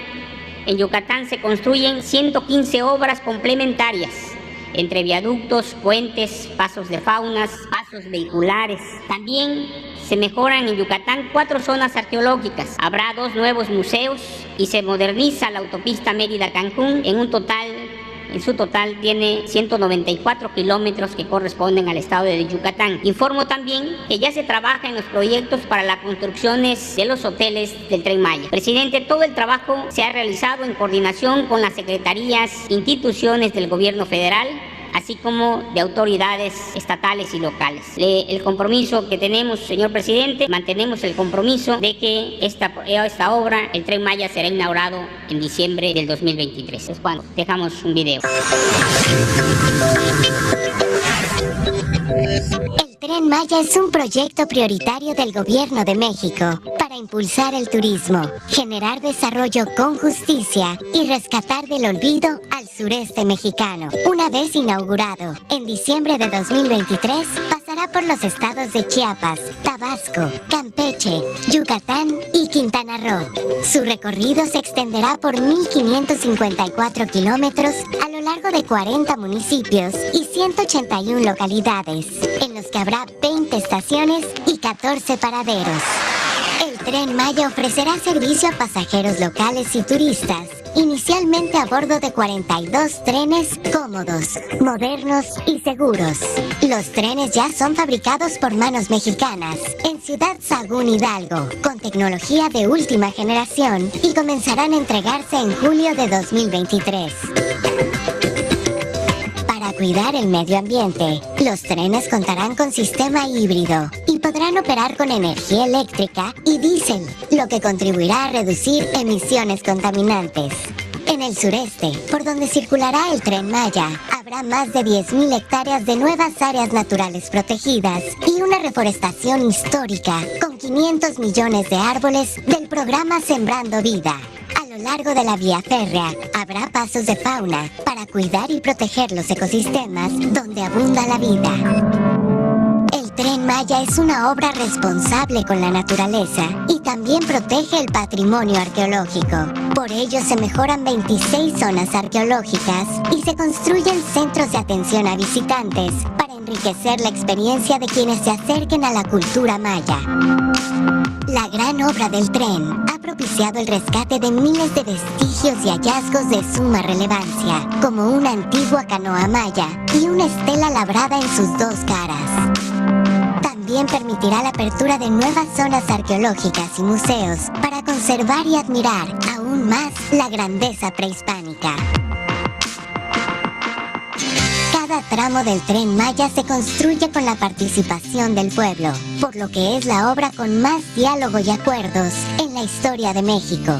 en Yucatán se construyen 115 obras complementarias, entre viaductos, puentes, pasos de faunas, pasos vehiculares. También se mejoran en Yucatán 4 zonas arqueológicas. Habrá 2 nuevos museos y se moderniza la autopista Mérida-Cancún. En su total tiene 194 kilómetros que corresponden al estado de Yucatán. Informo también que ya se trabaja en los proyectos para las construcciones de los hoteles del Tren Maya. Presidente, todo el trabajo se ha realizado en coordinación con las secretarías, instituciones del gobierno federal, así como de autoridades estatales y locales. El compromiso que tenemos, señor presidente, mantenemos el compromiso de que esta obra, el Tren Maya, será inaugurado en diciembre del 2023. Es cuando dejamos un video. El Tren Maya es un proyecto prioritario del Gobierno de México para impulsar el turismo, generar desarrollo con justicia y rescatar del olvido al sureste mexicano. Una vez inaugurado, en diciembre de 2023, pasará por los estados de Chiapas, Tabasco, Campeche, Yucatán y Quintana Roo. Su recorrido se extenderá por 1.554 kilómetros a lo largo de 40 municipios y 181 localidades, en los que habrá 20 estaciones y 14 paraderos. El Tren Maya ofrecerá servicio a pasajeros locales y turistas, inicialmente a bordo de 42 trenes cómodos, modernos y seguros. Los trenes ya son fabricados por manos mexicanas en Ciudad Sagún, Hidalgo, con tecnología de última generación y comenzarán a entregarse en julio de 2023. Para cuidar el medio ambiente, los trenes contarán con sistema híbrido y podrán operar con energía eléctrica y diésel, lo que contribuirá a reducir emisiones contaminantes. En el sureste, por donde circulará el Tren Maya, habrá más de 10,000 hectáreas de nuevas áreas naturales protegidas y una reforestación histórica con 500 millones de árboles del programa Sembrando Vida. A lo largo de la vía férrea habrá pasos de fauna para cuidar y proteger los ecosistemas donde abunda la vida. El Tren Maya es una obra responsable con la naturaleza y también protege el patrimonio arqueológico. Por ello se mejoran 26 zonas arqueológicas y se construyen centros de atención a visitantes para enriquecer la experiencia de quienes se acerquen a la cultura maya. La gran obra del tren ha propiciado el rescate de miles de vestigios y hallazgos de suma relevancia, como una antigua canoa maya y una estela labrada en sus dos caras. También permitirá la apertura de nuevas zonas arqueológicas y museos para conservar y admirar aún más la grandeza prehispánica. Cada tramo del Tren Maya se construye con la participación del pueblo, por lo que es la obra con más diálogo y acuerdos en la historia de México.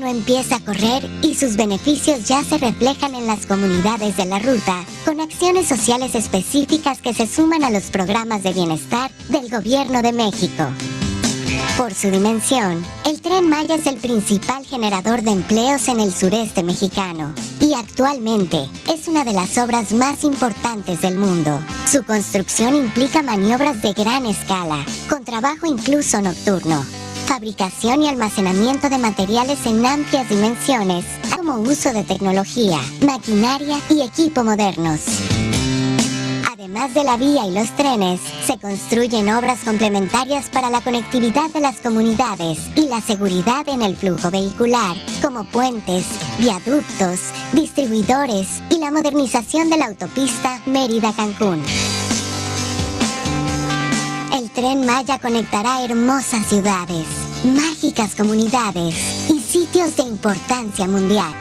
No empieza a correr y sus beneficios ya se reflejan en las comunidades de la ruta, con acciones sociales específicas que se suman a los programas de bienestar del Gobierno de México. Por su dimensión, el Tren Maya es el principal generador de empleos en el sureste mexicano y actualmente es una de las obras más importantes del mundo. Su construcción implica maniobras de gran escala, con trabajo incluso nocturno, fabricación y almacenamiento de materiales en amplias dimensiones, como uso de tecnología, maquinaria y equipo modernos. Además de la vía y los trenes, se construyen obras complementarias para la conectividad de las comunidades y la seguridad en el flujo vehicular, como puentes, viaductos, distribuidores y la modernización de la autopista Mérida-Cancún. El Tren Maya conectará hermosas ciudades, mágicas comunidades y sitios de importancia mundial.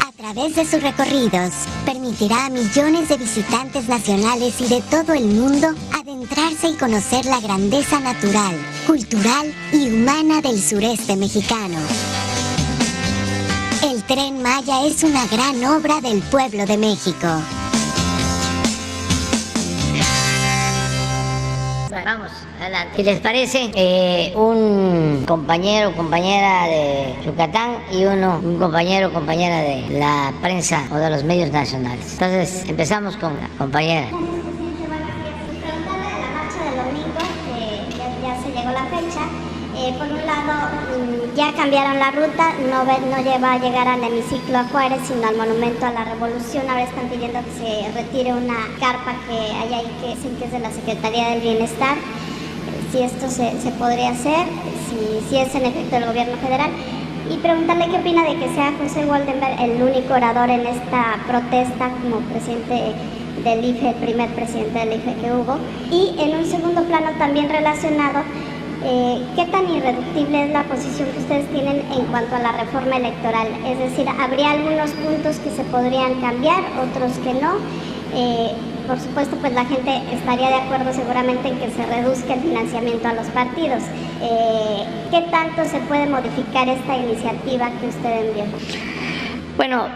A través de sus recorridos, permitirá a millones de visitantes nacionales y de todo el mundo adentrarse y conocer la grandeza natural, cultural y humana del sureste mexicano. El Tren Maya es una gran obra del pueblo de México. Vamos, adelante. Si les parece, un compañero o compañera de Yucatán y un compañero o compañera de la prensa o de los medios nacionales. Entonces, empezamos con la compañera. Preguntarle de la marcha del domingo, ya se llegó la fecha. Por un lado, ya cambiaron la ruta, no va a llegar al hemiciclo a Juárez, sino al Monumento a la Revolución. Ahora están pidiendo que se retire una carpa que hay ahí, que dicen que es de la Secretaría del Bienestar. Si esto se podría hacer, si es en efecto del gobierno federal. Y preguntarle qué opina de que sea José Woldenberg el único orador en esta protesta como presidente del IFE, el primer presidente del IFE que hubo. Y en un segundo plano también relacionado, ¿qué tan irreductible es la posición que ustedes tienen en cuanto a la reforma electoral? Es decir, ¿habría algunos puntos que se podrían cambiar, otros que no? Por supuesto, pues la gente estaría de acuerdo seguramente en que se reduzca el financiamiento a los partidos. ¿Qué tanto se puede modificar esta iniciativa que usted envió? Bueno,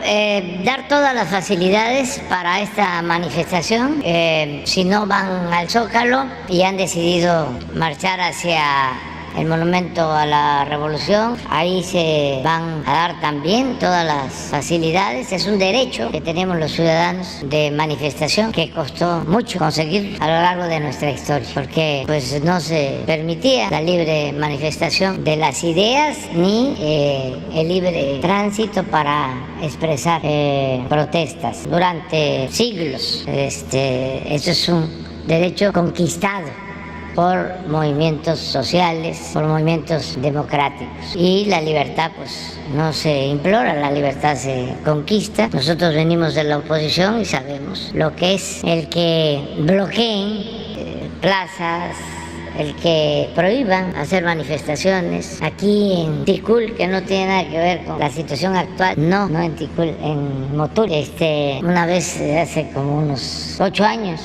dar todas las facilidades para esta manifestación. Si no van al Zócalo y han decidido marchar hacia el Monumento a la Revolución, ahí se van a dar también todas las facilidades. Es un derecho que tenemos los ciudadanos de manifestación que costó mucho conseguir a lo largo de nuestra historia, porque pues no se permitía la libre manifestación de las ideas ni el libre tránsito para expresar protestas durante siglos. Eso es un derecho conquistado por movimientos sociales, por movimientos democráticos. Y la libertad, pues, no se implora, la libertad se conquista. Nosotros venimos de la oposición y sabemos lo que es el que bloqueen plazas, el que prohíban hacer manifestaciones. Aquí en Ticul, que no tiene nada que ver con la situación actual, no en Ticul, en Motul. Una vez, hace como unos 8 años,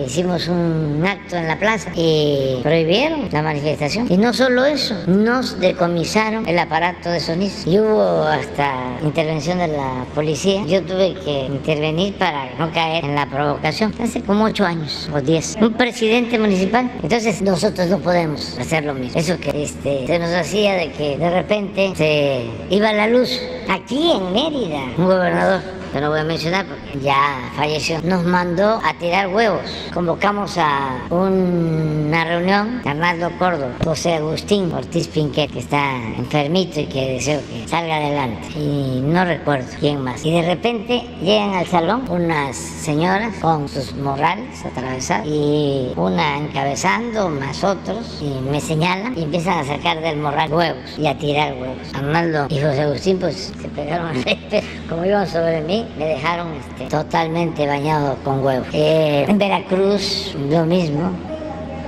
hicimos un acto en la plaza y prohibieron la manifestación. Y no solo eso, nos decomisaron el aparato de sonido y hubo hasta intervención de la policía. Yo tuve que intervenir para no caer en la provocación. Hace como 8 años o 10. Un presidente municipal. Entonces, nosotros no podemos hacer lo mismo. Eso que se nos hacía de que de repente se iba la luz. Aquí en Mérida, un gobernador, que no voy a mencionar porque ya falleció, nos mandó a tirar huevos. Convocamos a una reunión, Arnaldo Córdoba, José Agustín Ortiz Pinquet, que está enfermito y que deseo que salga adelante. Y no recuerdo quién más. Y de repente llegan al salón unas señoras con sus morrales atravesados y una encabezando, más otros, y me señalan y empiezan a sacar del morral huevos y a tirar huevos. Arnaldo y José Agustín pues se pegaron al rey, como iban sobre mí, me dejaron totalmente bañado con huevos. En Veracruz, lo mismo.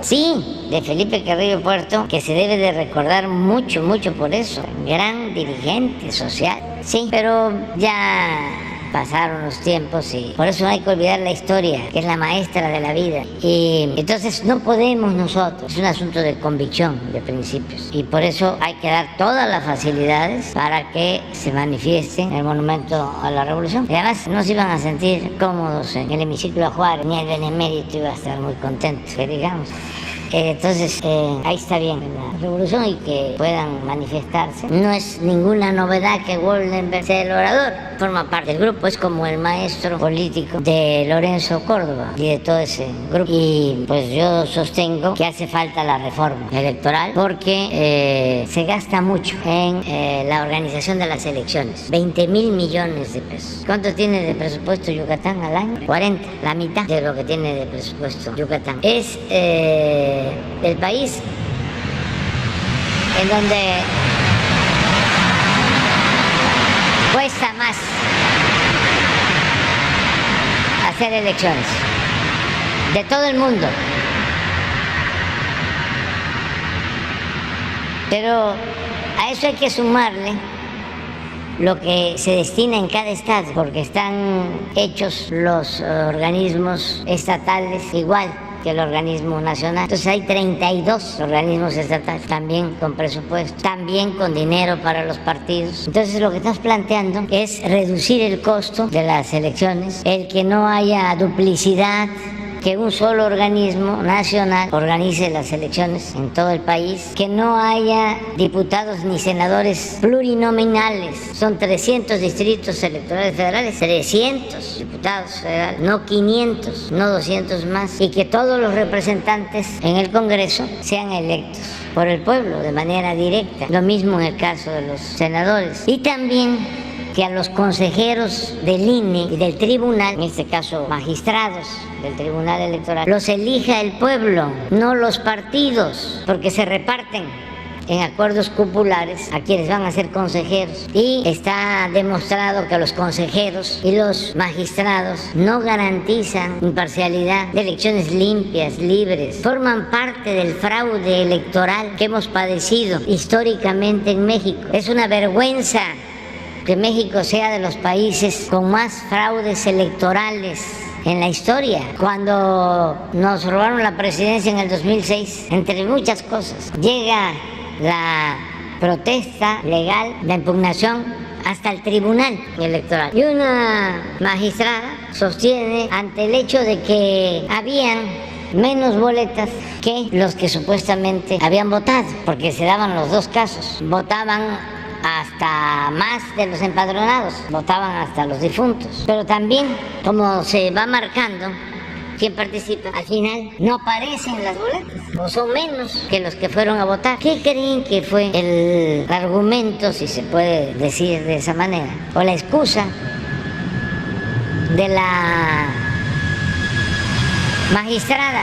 Sí, de Felipe Carrillo Puerto, que se debe de recordar mucho, mucho por eso. Gran dirigente social. Sí, pero ya pasaron los tiempos y por eso no hay que olvidar la historia, que es la maestra de la vida. Y entonces no podemos nosotros, es un asunto de convicción, de principios. Y por eso hay que dar todas las facilidades para que se manifieste el monumento a la revolución. Y además no se iban a sentir cómodos en el hemiciclo a Juárez, ni el benemérito iba a estar muy contento, que digamos. Entonces, ahí está bien la revolución y que puedan manifestarse. No es ninguna novedad que Woldenberg sea el orador. Forma parte del grupo, es como el maestro político de Lorenzo Córdoba y de todo ese grupo. Y pues yo sostengo que hace falta la reforma electoral porque se gasta mucho en la organización de las elecciones. 20,000 millones de pesos. ¿Cuánto tiene de presupuesto Yucatán al año? 40, la mitad de lo que tiene de presupuesto Yucatán. Es el país en donde cuesta más hacer elecciones de todo el mundo. Pero a eso hay que sumarle lo que se destina en cada estado, porque están hechos los organismos estatales igual que el organismo nacional. Entonces hay 32 organismos estatales, también con presupuesto, también con dinero para los partidos. Entonces lo que estás planteando es reducir el costo de las elecciones, el que no haya duplicidad, que un solo organismo nacional organice las elecciones en todo el país, que no haya diputados ni senadores plurinominales. Son 300 distritos electorales federales, 300 diputados federales, no 500, no 200 más, y que todos los representantes en el Congreso sean electos por el pueblo de manera directa. Lo mismo en el caso de los senadores. Y también que a los consejeros del INE y del tribunal, en este caso magistrados del Tribunal Electoral, los elija el pueblo, no los partidos, porque se reparten en acuerdos cupulares a quienes van a ser consejeros. Y está demostrado que los consejeros y los magistrados no garantizan imparcialidad de elecciones limpias, libres. Forman parte del fraude electoral que hemos padecido históricamente en México. Es una vergüenza que México sea de los países con más fraudes electorales en la historia. Cuando nos robaron la presidencia en el 2006, entre muchas cosas, llega la protesta legal, la impugnación hasta el Tribunal Electoral. Y una magistrada sostiene ante el hecho de que habían menos boletas que los que supuestamente habían votado, porque se daban los dos casos. Votaban hasta más de los empadronados, votaban hasta los difuntos. Pero también, como se va marcando quién participa, al final no aparecen las boletas, o son menos que los que fueron a votar. ¿Qué creen que fue el argumento, si se puede decir de esa manera, o la excusa de la magistrada?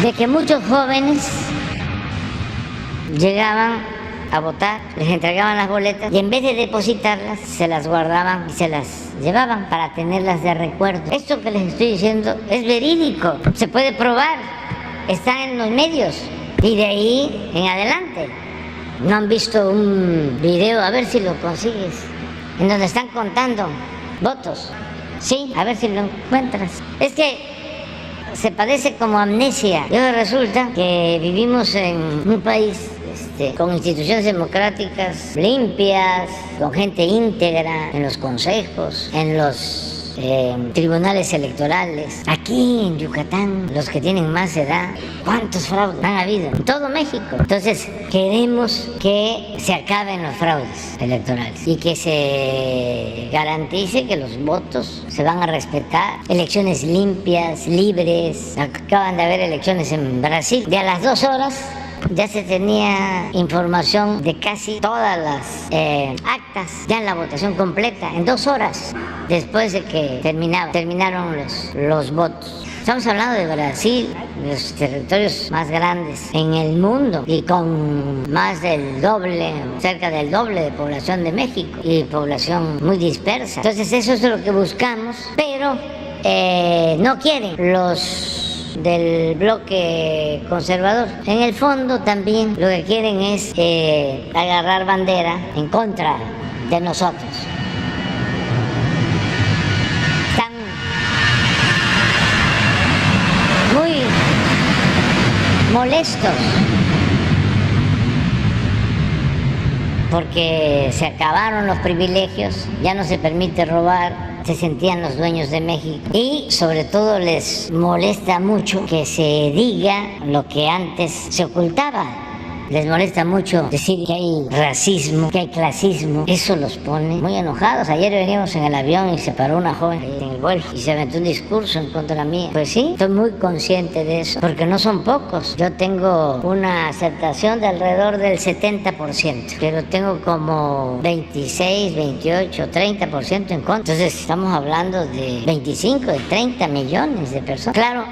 de que muchos jóvenes llegaban a votar, les entregaban las boletas y en vez de depositarlas, se las guardaban y se las llevaban para tenerlas de recuerdo. Esto que les estoy diciendo es verídico, se puede probar, está en los medios y de ahí en adelante. ¿No han visto un video? A ver si lo consigues, en donde están contando votos. Sí, a ver si lo encuentras. Es que se padece como amnesia. Y ahora resulta que vivimos en un país con instituciones democráticas limpias, con gente íntegra en los consejos, en los tribunales electorales. Aquí en Yucatán, los que tienen más edad, ¿cuántos fraudes han habido? En todo México. Entonces, queremos que se acaben los fraudes electorales y que se garantice que los votos se van a respetar. Elecciones limpias, libres. Acaban de haber elecciones en Brasil. De a las 2 horas ya se tenía información de casi todas las actas, ya en la votación completa, en 2 horas, después de que terminaron los votos. Estamos hablando de Brasil, de los territorios más grandes en el mundo y con más del doble, cerca del doble de población de México y población muy dispersa. Entonces eso es lo que buscamos, pero no quieren los del bloque conservador. En el fondo también lo que quieren es agarrar bandera en contra de nosotros. Están muy molestos porque se acabaron los privilegios, ya no se permite robar, se sentían los dueños de México y sobre todo les molesta mucho que se diga lo que antes se ocultaba. Les molesta mucho decir que hay racismo, que hay clasismo. Eso los pone muy enojados. Ayer veníamos en el avión y se paró una joven en el vuelo y se aventó un discurso en contra mía. Pues sí, estoy muy consciente de eso, porque no son pocos. Yo tengo una aceptación de alrededor del 70%, pero tengo como 26, 28, 30% en contra. Entonces estamos hablando de 25, de 30 millones de personas. Claro,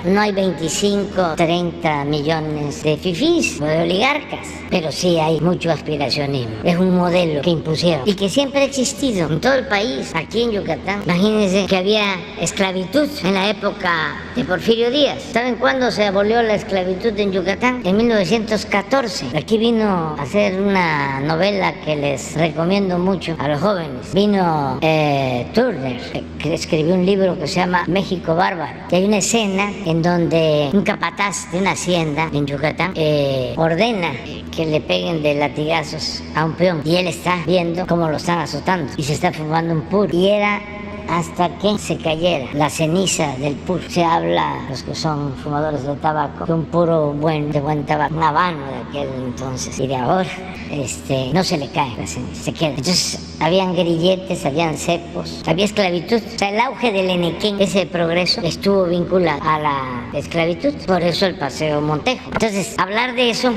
no hay 25, 30 millones de fifís o de oligarcas, pero sí hay mucho aspiracionismo. Es un modelo que impusieron y que siempre ha existido en todo el país. Aquí en Yucatán, imagínense que había esclavitud en la época de Porfirio Díaz. ¿Saben cuándo se abolió la esclavitud en Yucatán? En 1914. Aquí vino a hacer una novela que les recomiendo mucho a los jóvenes. Vino Turner, que escribió un libro que se llama México Bárbaro. Y hay una escena en donde un capataz de una hacienda en Yucatán ordena que le peguen de latigazos a un peón y él está viendo cómo lo están azotando y se está fumando un puro y era hasta que se cayera la ceniza del puro. Se habla, los que son fumadores de tabaco, que un puro de buen tabaco, un habano de aquel entonces y de ahora, no se le cae la ceniza, se queda. Entonces habían grilletes, habían cepos, había esclavitud. O sea, el auge del Enequén, ese progreso, estuvo vinculado a la esclavitud, por eso el Paseo Montejo. Entonces, hablar de eso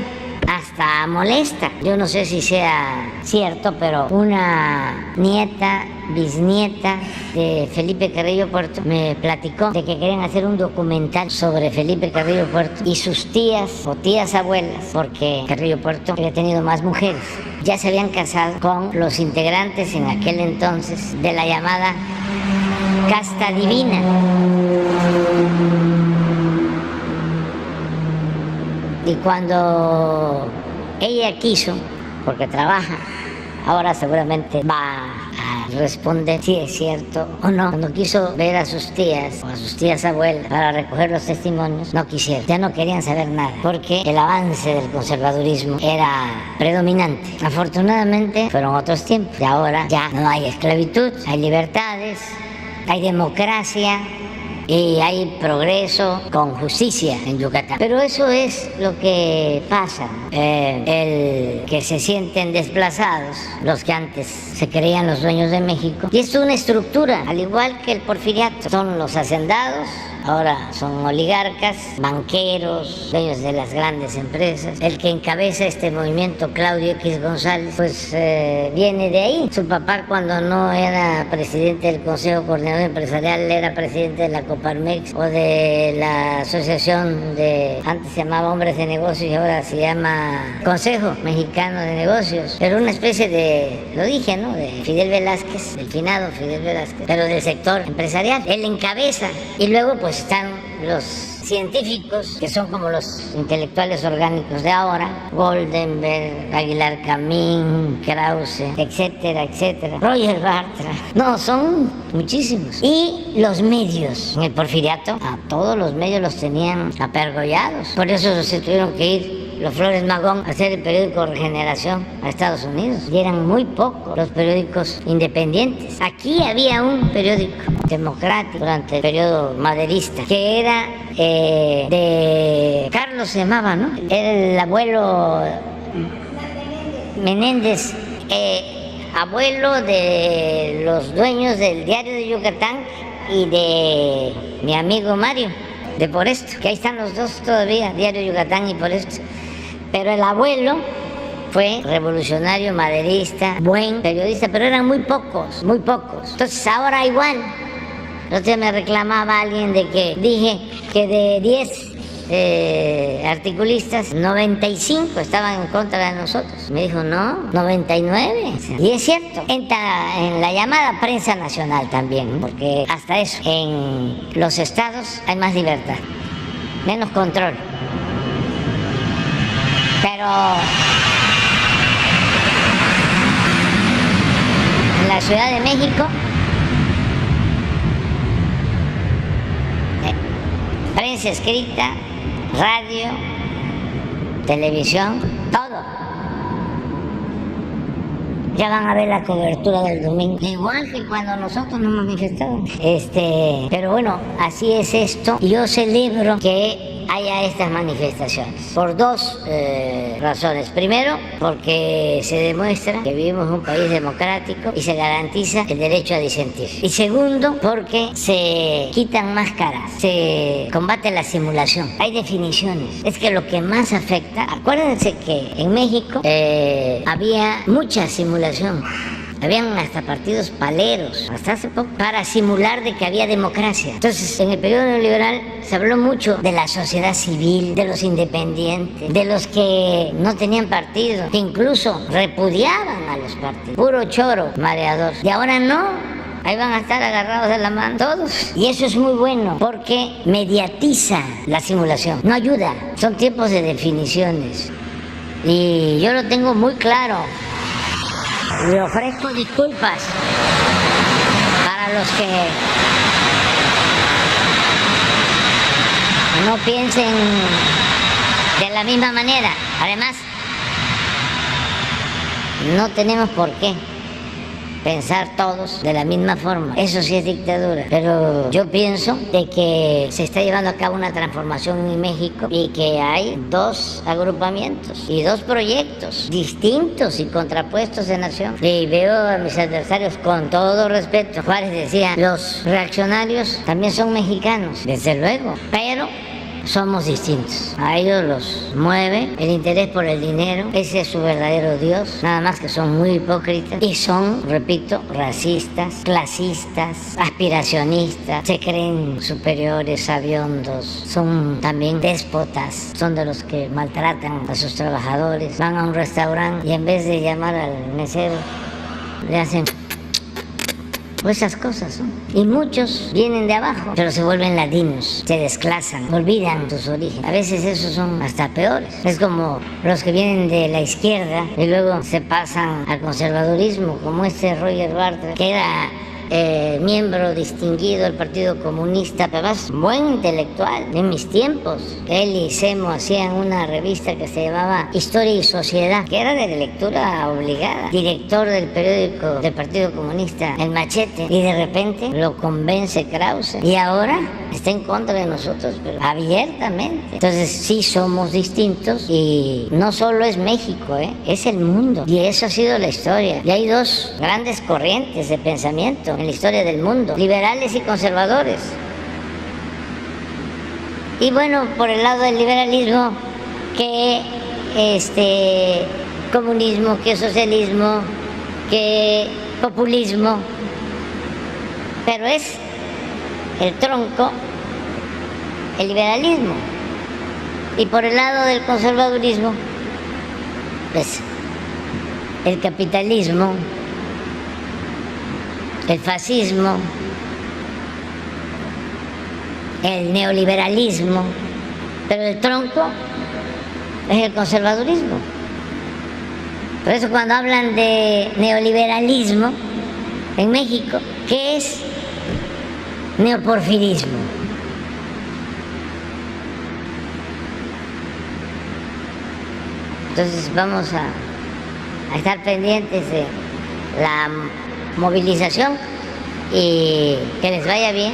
hasta molesta. Yo no sé si sea cierto, pero una nieta, bisnieta de Felipe Carrillo Puerto me platicó de que querían hacer un documental sobre Felipe Carrillo Puerto y sus tías o tías abuelas, porque Carrillo Puerto había tenido más mujeres. Ya se habían casado con los integrantes en aquel entonces de la llamada casta divina. Y cuando ella quiso, porque trabaja, ahora seguramente va a responder si es cierto o no. Cuando quiso ver a sus tías o a sus tías abuelas para recoger los testimonios, no quisieron, ya no querían saber nada, porque el avance del conservadurismo era predominante. Afortunadamente fueron otros tiempos y ahora ya no hay esclavitud, hay libertades, hay democracia y hay progreso con justicia en Yucatán. Pero eso es lo que pasa, el que se sienten desplazados, los que antes se creían los dueños de México. Y es una estructura, al igual que el porfiriato. Son los hacendados, ahora son oligarcas, banqueros, dueños de las grandes empresas. El que encabeza este movimiento, Claudio X González, pues viene de ahí. Su papá, cuando no era presidente del Consejo Coordinador Empresarial, era presidente de la Coparmex o de la Asociación de, antes se llamaba Hombres de Negocios y ahora se llama Consejo Mexicano de Negocios, pero una especie de, lo dije, ¿no?, de Fidel Velázquez, del finado Fidel Velázquez, pero del sector empresarial. Él encabeza, y luego pues están los científicos, que son como los intelectuales orgánicos de ahora, Goldenberg, Aguilar Camín, Krause, etcétera, etcétera, Roger Bartra. No, son muchísimos. Y los medios. En el Porfiriato, a todos los medios los tenían apergollados. Por eso se tuvieron que ir los Flores Magón a hacer el periódico Regeneración a Estados Unidos. Y eran muy pocos los periódicos independientes. Aquí había un periódico democrático durante el periodo maderista, que era de Carlos, se llamaba, ¿no? Era el abuelo Menéndez, abuelo de los dueños del Diario de Yucatán y de mi amigo Mario, de Por Esto, que ahí están los dos todavía, Diario Yucatán y Por Esto. Pero el abuelo fue revolucionario, maderista, buen periodista, pero eran muy pocos, muy pocos. Entonces ahora igual. El otro día me reclamaba alguien de que dije que de 10 articulistas, 95 estaban en contra de nosotros. Me dijo, no, 99. Y es cierto, entra en la llamada prensa nacional también, porque hasta eso, en los estados hay más libertad, menos control. Pero en la Ciudad de México, prensa escrita, radio, televisión, todo. Ya van a ver la cobertura del domingo. Igual que cuando nosotros nos manifestamos. Pero bueno, así es esto. Yo celebro que haya estas manifestaciones por dos razones. Primero, porque se demuestra que vivimos en un país democrático y se garantiza el derecho a disentir. Y segundo, porque se quitan máscaras, se combate la simulación. Hay definiciones. Es que lo que más afecta, acuérdense que en México había mucha simulación. Habían hasta partidos paleros, hasta hace poco, para simular de que había democracia. Entonces, en el periodo neoliberal se habló mucho de la sociedad civil, de los independientes, de los que no tenían partido, que incluso repudiaban a los partidos. Puro choro, mareador. Y ahora no. Ahí van a estar agarrados de la mano todos. Y eso es muy bueno, porque mediatiza la simulación. No ayuda. Son tiempos de definiciones. Y yo lo tengo muy claro. Le ofrezco disculpas para los que no piensen de la misma manera. Además, no tenemos por qué pensar todos de la misma forma. Eso sí es dictadura. Pero yo pienso de que se está llevando a cabo una transformación en México y que hay dos agrupamientos y dos proyectos distintos y contrapuestos en nación. Y veo a mis adversarios con todo respeto. Juárez decía, los reaccionarios también son mexicanos, desde luego, pero somos distintos. A ellos los mueve el interés por el dinero. Ese es su verdadero Dios. Nada más que son muy hipócritas. Y son, repito, racistas, clasistas, aspiracionistas. Se creen superiores, sabiondos. Son también déspotas. Son de los que maltratan a sus trabajadores. Van a un restaurante y en vez de llamar al mesero, le hacen... esas cosas, ¿no? Y muchos vienen de abajo, pero se vuelven ladinos, se desclasan, olvidan sus orígenes. A veces esos son hasta peores. Es como los que vienen de la izquierda y luego se pasan al conservadurismo, como Roger Bartra, que era miembro distinguido del Partido Comunista, además buen intelectual. En mis tiempos, él y Semo hacían una revista que se llamaba Historia y Sociedad, que era de lectura obligada. Director del periódico del Partido Comunista, El Machete, y de repente lo convence Krause y ahora está en contra de nosotros, pero abiertamente. Entonces sí somos distintos y no solo es México, es el mundo, y eso ha sido la historia. Y hay dos grandes corrientes de pensamiento en la historia del mundo, liberales y conservadores. Y bueno, por el lado del liberalismo, que comunismo, que socialismo, que populismo, pero es el tronco, el liberalismo. Y por el lado del conservadurismo, pues el capitalismo, el fascismo, el neoliberalismo, pero el tronco es el conservadurismo. Por eso cuando hablan de neoliberalismo en México, ¿qué es neoporfirismo? Entonces vamos a estar pendientes de la movilización y que les vaya bien.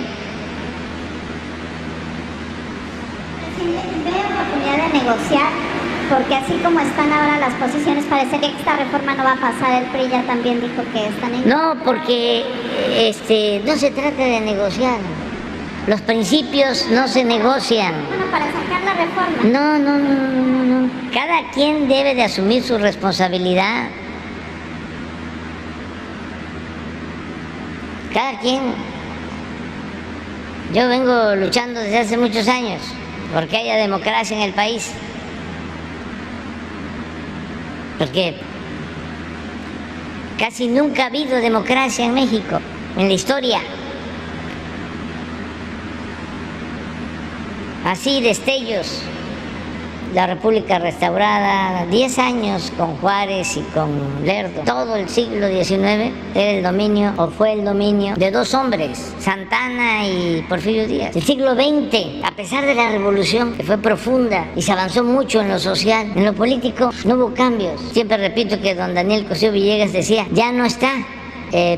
¿Ve oportunidad de negociar? Porque así como están ahora las posiciones, parece que esta reforma no va a pasar. El PRI ya también dijo que están en... No, porque no se trata de negociar. Los principios no se negocian. Bueno, para sacar la reforma. No. Cada quien debe de asumir su responsabilidad. Cada quien. Yo vengo luchando desde hace muchos años porque haya democracia en el país. Porque casi nunca ha habido democracia en México, en la historia. Así, destellos. La República restaurada, 10 años con Juárez y con Lerdo. Todo el siglo XIX era el dominio, o fue el dominio, de dos hombres, Santana y Porfirio Díaz. El siglo XX, a pesar de la revolución, que fue profunda y se avanzó mucho en lo social, en lo político, no hubo cambios. Siempre repito que don Daniel Cosío Villegas decía, ya no está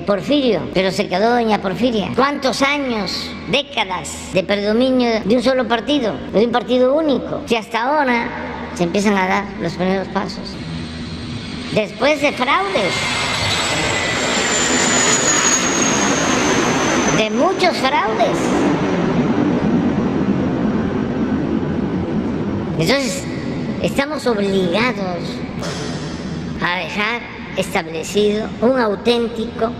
Porfirio, pero se quedó doña Porfiria. ¿Cuántos años, décadas de predominio de un solo partido, de un partido único? Si hasta ahora se empiezan a dar los primeros pasos. Después de fraudes, de muchos fraudes. Entonces, estamos obligados a dejar establecido un auténtico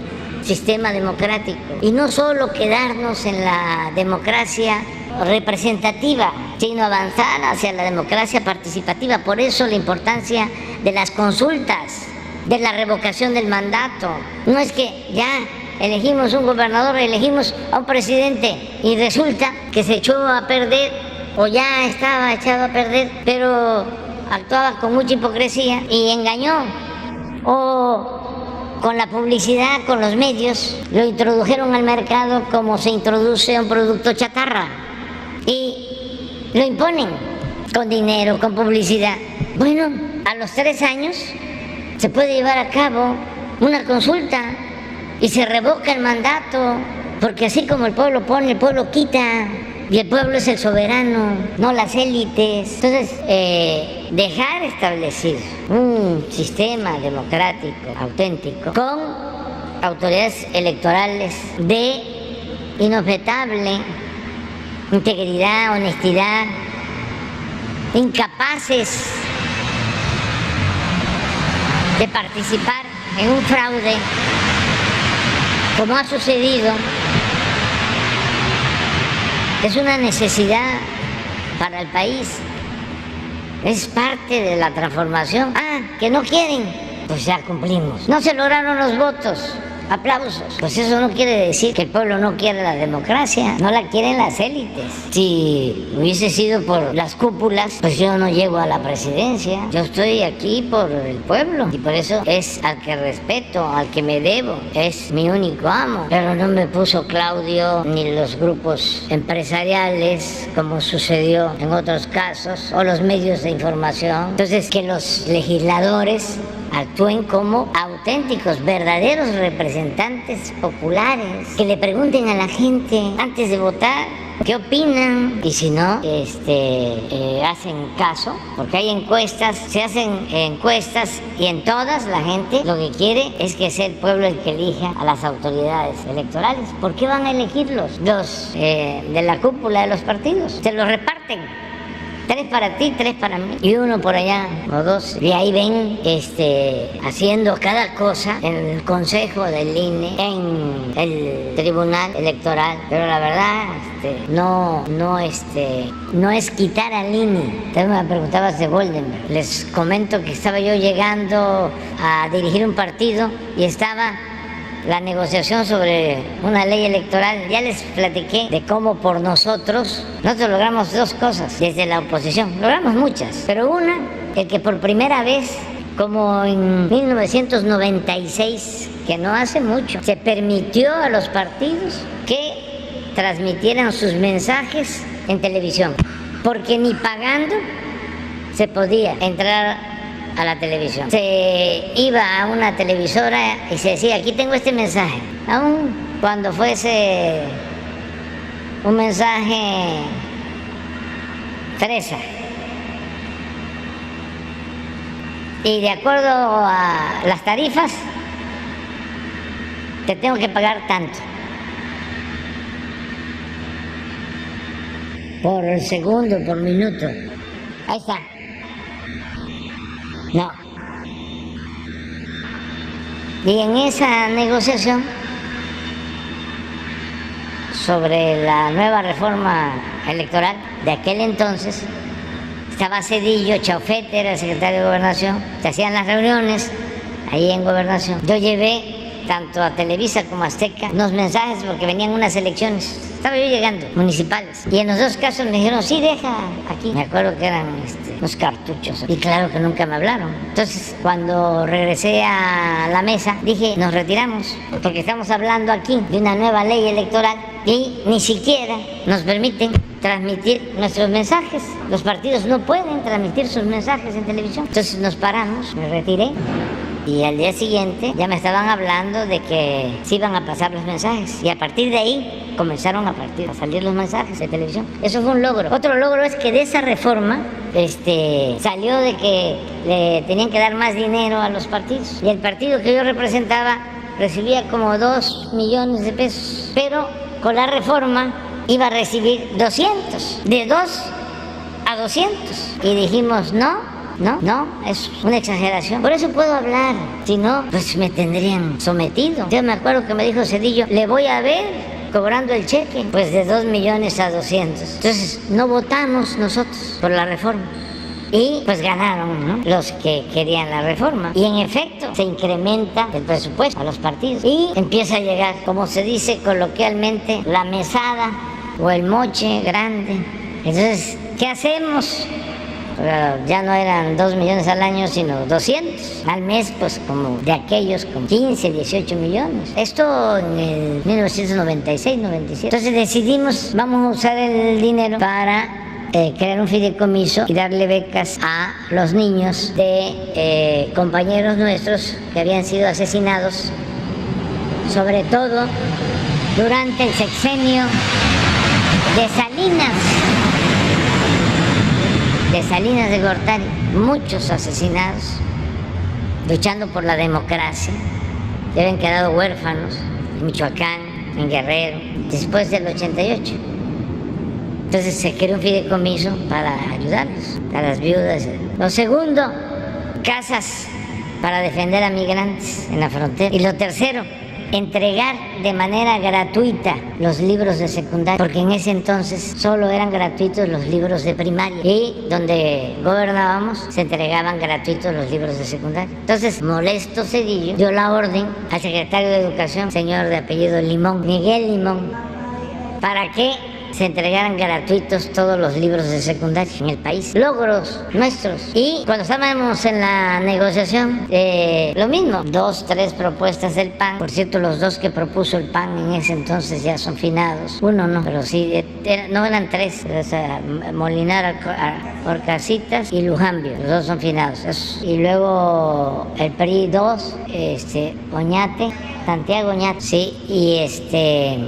sistema democrático y no solo quedarnos en la democracia representativa, sino avanzar hacia la democracia participativa. Por eso la importancia de las consultas, de la revocación del mandato. No es que ya elegimos un gobernador, elegimos a un presidente y resulta que se echó a perder o ya estaba echado a perder, pero actuaba con mucha hipocresía y engañó. O con la publicidad, con los medios, lo introdujeron al mercado como se introduce un producto chatarra y lo imponen con dinero, con publicidad. Bueno, a los 3 años se puede llevar a cabo una consulta y se revoca el mandato, porque así como el pueblo pone, el pueblo quita. Y el pueblo es el soberano, no las élites. Entonces, dejar establecido un sistema democrático auténtico con autoridades electorales de inobjetable integridad, honestidad, incapaces de participar en un fraude, como ha sucedido. Es una necesidad para el país, es parte de la transformación. Que no quieren, pues ya cumplimos. No se lograron los votos, aplausos. Pues eso no quiere decir que el pueblo no quiere la democracia, no la quieren las élites. Si hubiese sido por las cúpulas, pues yo no llego a la presidencia. Yo estoy aquí por el pueblo y por eso es al que respeto, al que me debo. Es mi único amo. Pero no me puso Claudio ni los grupos empresariales, como sucedió en otros casos, o los medios de información. Entonces, que los legisladores actúen como auténticos, verdaderos representantes populares, que le pregunten a la gente antes de votar qué opinan y si no, hacen caso, porque hay encuestas, se hacen encuestas y en todas la gente lo que quiere es que sea el pueblo el que elija a las autoridades electorales. ¿Por qué van a elegirlos? Los de la cúpula de los partidos, se los reparten. 3 para ti, 3 para mí y 1 por allá o 2. Y ahí ven haciendo cada cosa en el consejo del INE, en el tribunal electoral. Pero la verdad no es quitar al INE. Usted me preguntabas de Goldenberg. Les comento que estaba yo llegando a dirigir un partido y estaba la negociación sobre una ley electoral. Ya les platiqué de cómo por nosotros logramos 2 cosas desde la oposición. Logramos muchas, pero una, el que por primera vez, como en 1996, que no hace mucho, se permitió a los partidos que transmitieran sus mensajes en televisión, porque ni pagando se podía entrar a la televisión. Se iba a una televisora y se decía, aquí tengo este mensaje, aun cuando fuese un mensaje fresa. Y de acuerdo a las tarifas, te tengo que pagar tanto por segundo, por minuto. Ahí está. No. Y en esa negociación sobre la nueva reforma electoral de aquel entonces, estaba Zedillo, Chaufete era el secretario de Gobernación, se hacían las reuniones ahí en Gobernación. Yo llevé tanto a Televisa como a Azteca unos mensajes porque venían unas elecciones. Estaba yo llegando, municipales. Y en los 2 casos me dijeron, sí, deja aquí. Me acuerdo que eran unos cartuchos. Y claro que nunca me hablaron. Entonces, cuando regresé a la mesa, dije, nos retiramos. Porque estamos hablando aquí de una nueva ley electoral y ni siquiera nos permiten transmitir nuestros mensajes. Los partidos no pueden transmitir sus mensajes en televisión. Entonces nos paramos, me retiré. Y al día siguiente ya me estaban hablando de que se iban a pasar los mensajes. Y a partir de ahí comenzaron a salir los mensajes de televisión. Eso fue un logro. Otro logro es que de esa reforma salió de que le tenían que dar más dinero a los partidos. Y el partido que yo representaba recibía como 2 millones de pesos. Pero con la reforma iba a recibir 200. De 2 a 200. Y dijimos, no, es una exageración. Por eso puedo hablar. Si no, pues me tendrían sometido. Yo me acuerdo que me dijo Zedillo, le voy a ver cobrando el cheque. Pues de 2 millones a 200. Entonces no votamos nosotros por la reforma. Y pues ganaron, ¿no?, los que querían la reforma. Y en efecto se incrementa el presupuesto a los partidos. Y empieza a llegar, como se dice coloquialmente, la mesada o el moche grande. Entonces, ¿qué hacemos? Ya no eran 2 millones al año, sino 200 al mes, pues como de aquellos con 15, 18 millones. Esto en el 1996, 97. Entonces decidimos, vamos a usar el dinero para crear un fideicomiso y darle becas a los niños de compañeros nuestros que habían sido asesinados, sobre todo durante el sexenio de Salinas de Gortari, muchos asesinados, luchando por la democracia, que habían quedado huérfanos en Michoacán, en Guerrero, después del 88. Entonces se creó un fideicomiso para ayudarlos, a las viudas. Lo segundo, casas para defender a migrantes en la frontera. Y lo tercero, entregar de manera gratuita los libros de secundaria, porque en ese entonces solo eran gratuitos los libros de primaria y donde gobernábamos se entregaban gratuitos los libros de secundaria. Entonces, molesto Zedillo dio la orden al secretario de Educación, señor de apellido Limón, Miguel Limón, para que se entregaran gratuitos todos los libros de secundaria en el país. Logros nuestros. Y cuando estábamos en la negociación, lo mismo, 2, 3 propuestas del PAN. Por cierto, los 2 que propuso el PAN en ese entonces ya son finados. Uno no, pero sí, no eran 3. O sea, Molinar, Orcasitas y Lujambio. Los 2 son finados. Y luego el PRI 2, Oñate, Santiago Oñate, sí, y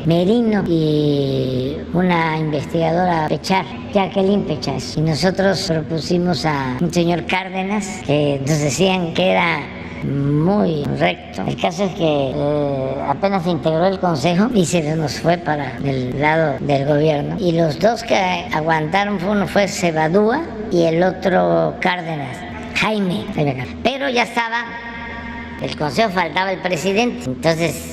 Merino y una una investigadora Pechar, Jacqueline Pechar, y nosotros propusimos a un señor Cárdenas, que nos decían que era muy recto. El caso es que apenas se integró el consejo y se nos fue para el lado del gobierno. Y los dos que aguantaron, uno fue Cebadúa y el otro Cárdenas, Jaime. Pero ya estaba el consejo, faltaba el presidente. Entonces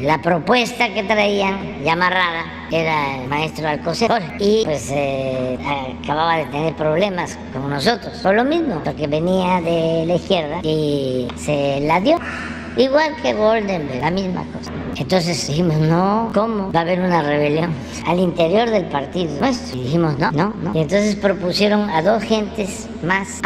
la propuesta que traían, ya amarrada, era el maestro Alcocer. Y pues acababa de tener problemas como nosotros, por lo mismo, porque venía de la izquierda y se la dio. Igual que Goldenberg, la misma cosa. Entonces dijimos, no, ¿cómo? Va a haber una rebelión al interior del partido. Pues dijimos, no. Y entonces propusieron a dos gentes más.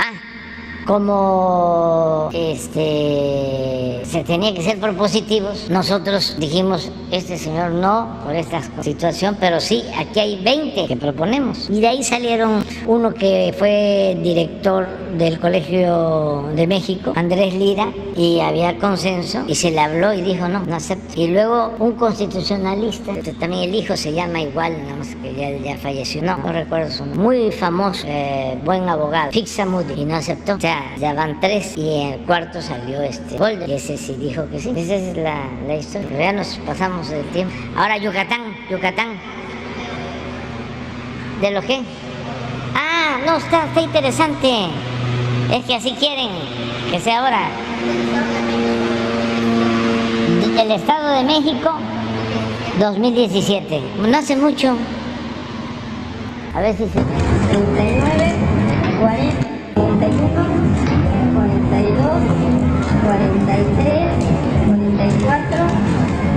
Como se tenía que ser propositivos, nosotros dijimos, este señor no, por esta situación, pero sí, aquí hay 20 que proponemos. Y de ahí salieron uno que fue director del Colegio de México, Andrés Lira, y había consenso, y se le habló y dijo, no acepto. Y luego un constitucionalista, también el hijo se llama igual, nada más que ya falleció, no recuerdo su nombre, muy famoso, buen abogado, Fixamudi, y no aceptó. O sea, ya van 3 y en el cuarto salió Golden, y ese sí dijo que sí. Esa es la historia. Pero ya nos pasamos del tiempo. Ahora Yucatán. ¿De lo qué? No, está interesante. Es que así quieren que sea ahora. El Estado de México, 2017. No hace mucho. A ver si se... 39, 40, 41, 42, 43, 44,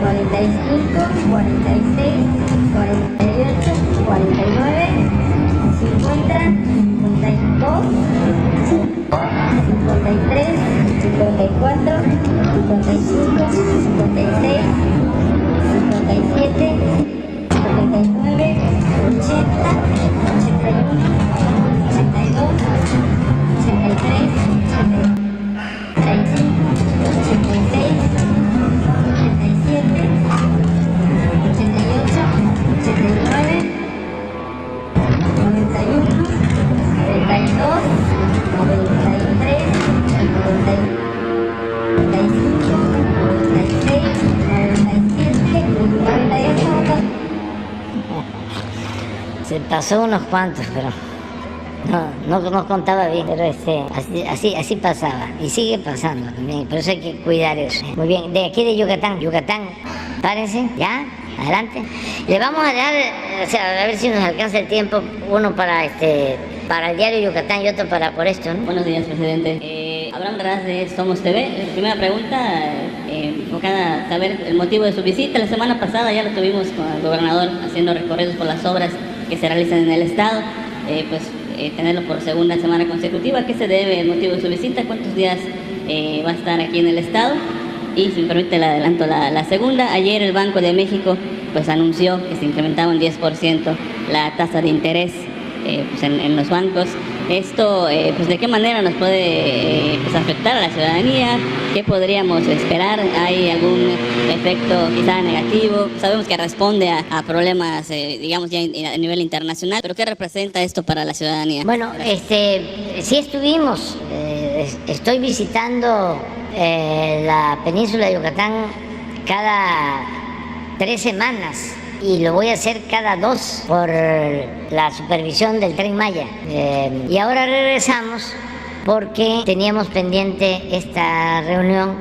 45, 46, 48, 49, 50, 52, 53, 54, 55, 56, 57, 79, 80, 81, 82, 83, 85, 86, 87, 88, 89, 91, 92, 93, 95, 96, 97, 98. Se pasó unos cuantos, pero no contaba bien, pero así pasaba y sigue pasando también, por eso hay que cuidar eso. Muy bien, de aquí de Yucatán, párense, ya, adelante. Le vamos a dejar, a ver si nos alcanza el tiempo, uno para el diario Yucatán y otro por esto, ¿no? Buenos días, presidente. Abraham Raz de Somos TV. Primera pregunta, enfocada a saber el motivo de su visita. La semana pasada ya lo tuvimos con el gobernador haciendo recorridos por las obras que se realizan en el estado. Tenerlo por segunda semana consecutiva. ¿A qué se debe el motivo de su visita? ¿Cuántos días va a estar aquí en el estado? Y si me permite le adelanto la segunda. Ayer el Banco de México pues anunció que se incrementaba un 10% la tasa de interés en los bancos. Esto, ¿de qué manera nos puede afectar a la ciudadanía? ¿Qué podríamos esperar? ¿Hay algún efecto quizá negativo? Sabemos que responde a problemas, digamos, ya a nivel internacional, pero ¿qué representa esto para la ciudadanía? Bueno, sí estuvimos. Estoy visitando la península de Yucatán cada 3 semanas. Y lo voy a hacer cada 2 por la supervisión del Tren Maya. Y ahora regresamos porque teníamos pendiente esta reunión.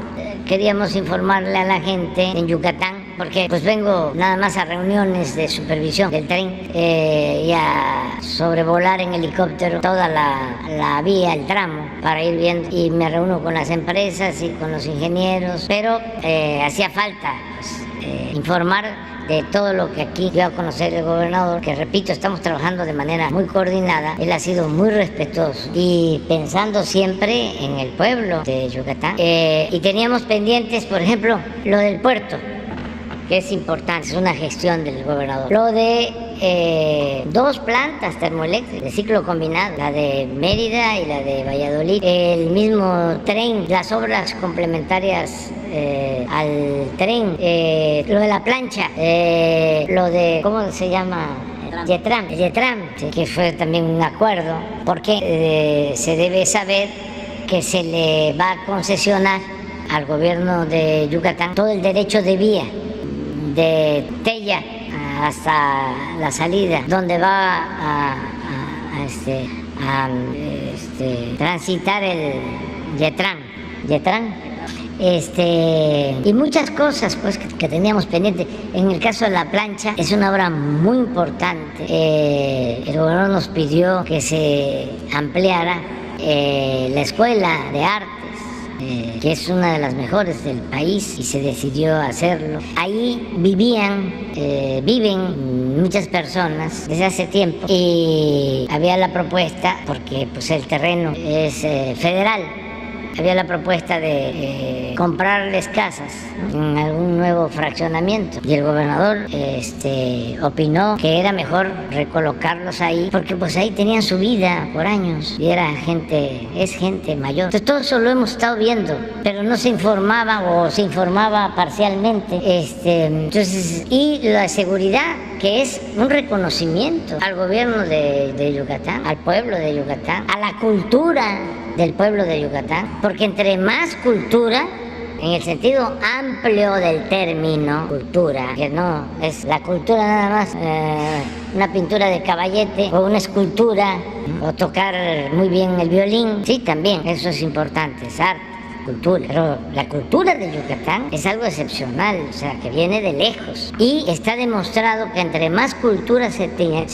Queríamos informarle a la gente en Yucatán, porque pues vengo nada más a reuniones de supervisión del tren y a sobrevolar en helicóptero toda la vía, el tramo, para ir viendo. Y me reúno con las empresas y con los ingenieros, pero hacía falta informar de todo lo que aquí dio a conocer el gobernador, que repito, estamos trabajando de manera muy coordinada. Él ha sido muy respetuoso y pensando siempre en el pueblo de Yucatán. Y teníamos pendientes, por ejemplo, lo del puerto, que es importante, es una gestión del gobernador. Lo de 2 plantas termoeléctricas de ciclo combinado, la de Mérida y la de Valladolid, el mismo tren, las obras complementarias al tren, lo de la plancha, lo de, ¿cómo se llama? Yetram, sí, que fue también un acuerdo, porque se debe saber que se le va a concesionar al gobierno de Yucatán todo el derecho de vía de Tella hasta la salida, donde va a transitar el Yetram, y muchas cosas pues que teníamos pendiente. En el caso de la plancha es una obra muy importante. El gobernador nos pidió que se ampliara la escuela de artes, que es una de las mejores del país, y se decidió hacerlo. Ahí viven muchas personas desde hace tiempo, y había la propuesta, porque pues el terreno es federal, había la propuesta de comprarles casas, ¿no?, en algún nuevo fraccionamiento, y el gobernador opinó que era mejor recolocarlos ahí, porque pues ahí tenían su vida por años y es gente mayor. Entonces todo eso lo hemos estado viendo, pero no se informaba o se informaba parcialmente. Entonces, y la seguridad, que es un reconocimiento al gobierno de Yucatán, al pueblo de Yucatán, a la cultura del pueblo de Yucatán, porque entre más cultura, en el sentido amplio del término cultura, que no es la cultura nada más una pintura de caballete o una escultura, ¿no?, o tocar muy bien el violín, sí, también, eso es importante, es arte, cultura, pero la cultura de Yucatán es algo excepcional, o sea, que viene de lejos, y está demostrado que entre más cultura se tiene,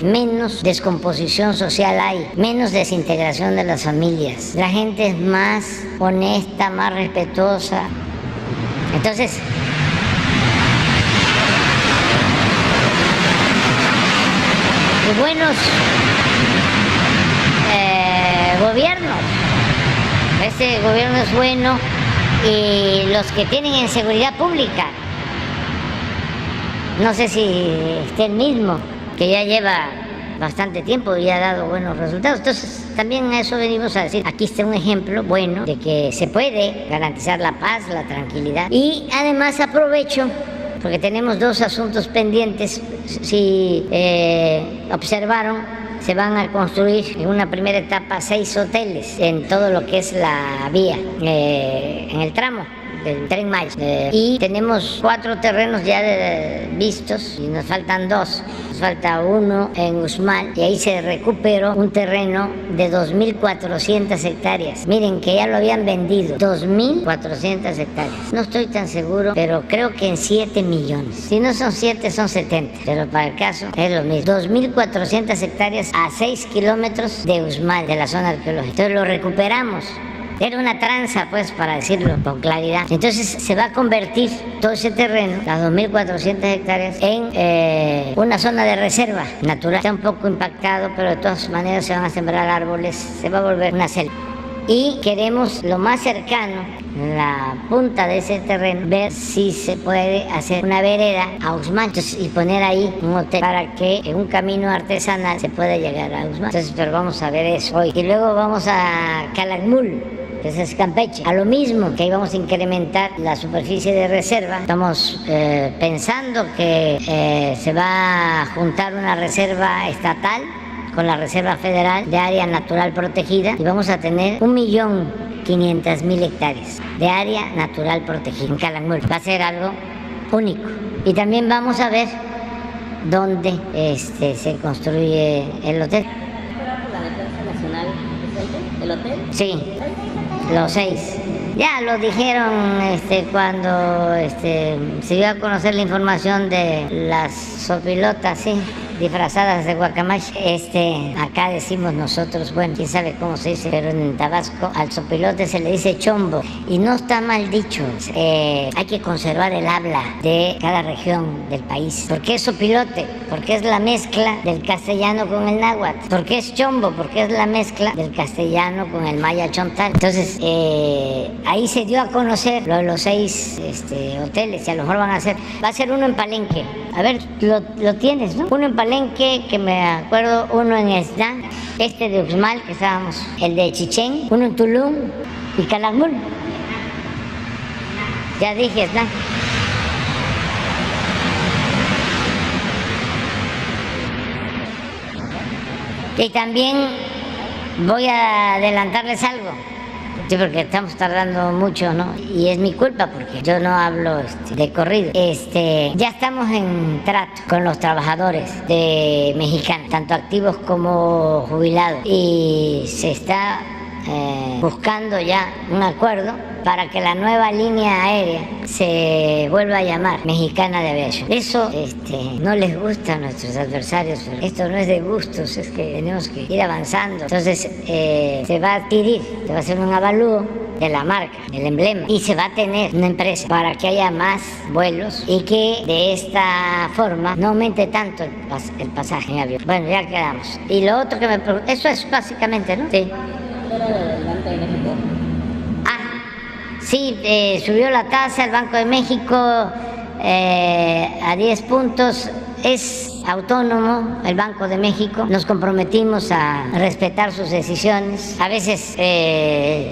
menos descomposición social hay, menos desintegración de las familias, la gente es más honesta, más respetuosa. Entonces, buenos gobiernos. Este gobierno es bueno, y los que tienen en seguridad pública, no sé si esté el mismo, que ya lleva bastante tiempo y ha dado buenos resultados. Entonces también a eso venimos a decir, aquí está un ejemplo bueno de que se puede garantizar la paz, la tranquilidad. Y además aprovecho, porque tenemos dos asuntos pendientes. Si observaron, se van a construir en una primera etapa 6 hoteles en todo lo que es la vía, en el tramo del Tren Maya. Y tenemos 4 terrenos ya vistos, y nos faltan 2. Nos falta uno en Uxmal, y ahí se recuperó un terreno de 2.400 hectáreas. Miren que ya lo habían vendido, 2.400 hectáreas. No estoy tan seguro, pero creo que en 7 millones. Si no son 7, son 70. Pero para el caso es lo mismo. 2.400 hectáreas a 6 kilómetros de Uxmal, de la zona arqueológica. Entonces lo recuperamos. Era una tranza, pues, para decirlo con claridad. Entonces se va a convertir todo ese terreno, las 2.400 hectáreas, en una zona de reserva natural. Está un poco impactado, pero de todas maneras se van a sembrar árboles, se va a volver una selva. Y queremos lo más cercano, en la punta de ese terreno, ver si se puede hacer una vereda a Uxmal y poner ahí un hotel para que en un camino artesanal se pueda llegar a Uxmal. Entonces, pero vamos a ver eso hoy. Y luego vamos a Calakmul, que es Campeche, a lo mismo, que ahí vamos a incrementar la superficie de reserva. Estamos pensando que se va a juntar una reserva estatal con la Reserva Federal de Área Natural Protegida, y vamos a tener 1.500.000 hectáreas de área natural protegida en Calakmul. Va a ser algo único. Y también vamos a ver dónde se construye el hotel. ¿La defensa nacional, presidente? ¿El hotel? Sí, los 6. Ya lo dijeron cuando se dio a conocer la información de las sopilotas, sí, disfrazadas de guacamache. Acá decimos nosotros, bueno, quién sabe cómo se dice, pero en Tabasco al sopilote se le dice chombo, y no está mal dicho. Hay que conservar el habla de cada región del país. ¿Por qué es sopilote? Porque es la mezcla del castellano con el náhuatl. ¿Por qué es chombo? Porque es la mezcla del castellano con el maya chontal. Entonces, ahí se dio a conocer lo de los 6 hoteles, y a lo mejor va a ser uno en Palenque. A ver, lo tienes, ¿no? Uno en Palenque, que me acuerdo, uno en Esná, de Uxmal, que estábamos, el de Chichén, uno en Tulum y Calakmul. Ya dije, Esná. Y también voy a adelantarles algo. Sí, porque estamos tardando mucho, ¿no? Y es mi culpa porque yo no hablo de corrido. Ya estamos en trato con los trabajadores de Mexicana, tanto activos como jubilados. Y se está buscando ya un acuerdo para que la nueva línea aérea se vuelva a llamar Mexicana de Aviación. Eso no les gusta a nuestros adversarios, pero esto no es de gustos, es que tenemos que ir avanzando. Entonces se va a adquirir, se va a hacer un avalúo de la marca, del emblema, y se va a tener una empresa para que haya más vuelos y que de esta forma no aumente tanto el pasaje en avión. Bueno, ya quedamos. Y lo otro que me pregunto, eso es básicamente, ¿no? Sí. Sí, subió la tasa el Banco de México a 10 puntos. Es autónomo el Banco de México. Nos comprometimos a respetar sus decisiones. A veces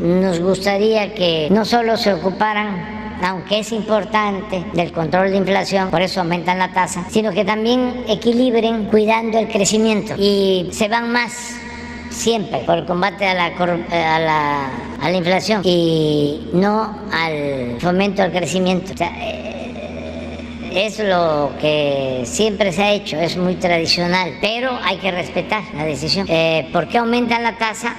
nos gustaría que no solo se ocuparan, aunque es importante, del control de inflación, por eso aumentan la tasa, sino que también equilibren cuidando el crecimiento y se van más siempre por el combate a la inflación y no al fomento al crecimiento. O sea, es lo que siempre se ha hecho, es muy tradicional, pero hay que respetar la decisión. ¿Por qué aumentan la tasa?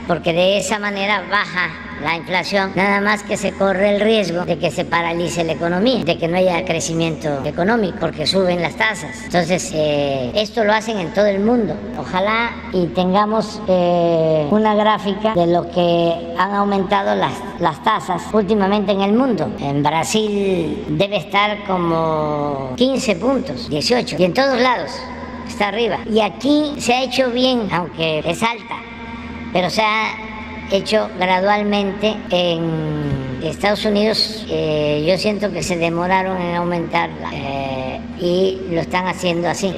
Porque de esa manera baja la inflación, nada más que se corre el riesgo de que se paralice la economía, de que no haya crecimiento económico, porque suben las tasas. Entonces, esto lo hacen en todo el mundo. Ojalá y tengamos una gráfica de lo que han aumentado las tasas últimamente en el mundo. En Brasil debe estar como 15 puntos, 18, y en todos lados está arriba. Y aquí se ha hecho bien, aunque es alta, pero se ha hecho gradualmente. En Estados Unidos yo siento que se demoraron en aumentarla y lo están haciendo así,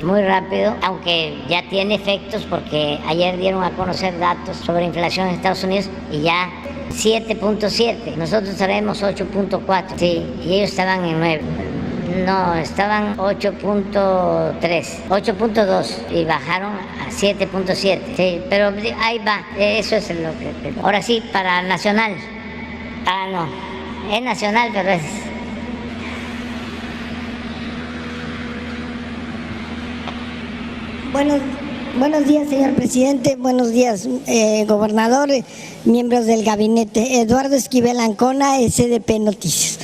muy rápido, aunque ya tiene efectos porque ayer dieron a conocer datos sobre inflación en Estados Unidos y ya 7.7, nosotros traemos 8.4, sí, y ellos estaban en 9. No, estaban 8.3, 8.2 y bajaron a 7.7. Sí, pero ahí va, eso es lo que... Ahora sí, para Nacional. Ah, no, es Nacional, pero es... Buenos días, señor presidente. Buenos días, gobernador, miembros del gabinete. Eduardo Esquivel Ancona, SDP Noticias.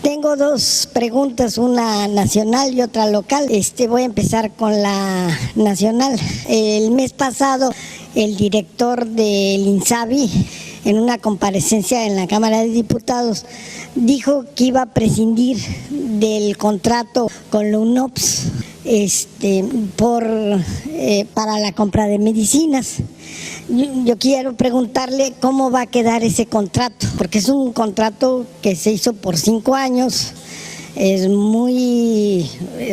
Tengo dos preguntas, una nacional y otra local. Voy a empezar con la nacional. El mes pasado, el director del INSABI, en una comparecencia en la Cámara de Diputados, dijo que iba a prescindir del contrato con la UNOPS para la compra de medicinas. Yo quiero preguntarle cómo va a quedar ese contrato, porque es un contrato que se hizo por 5 años,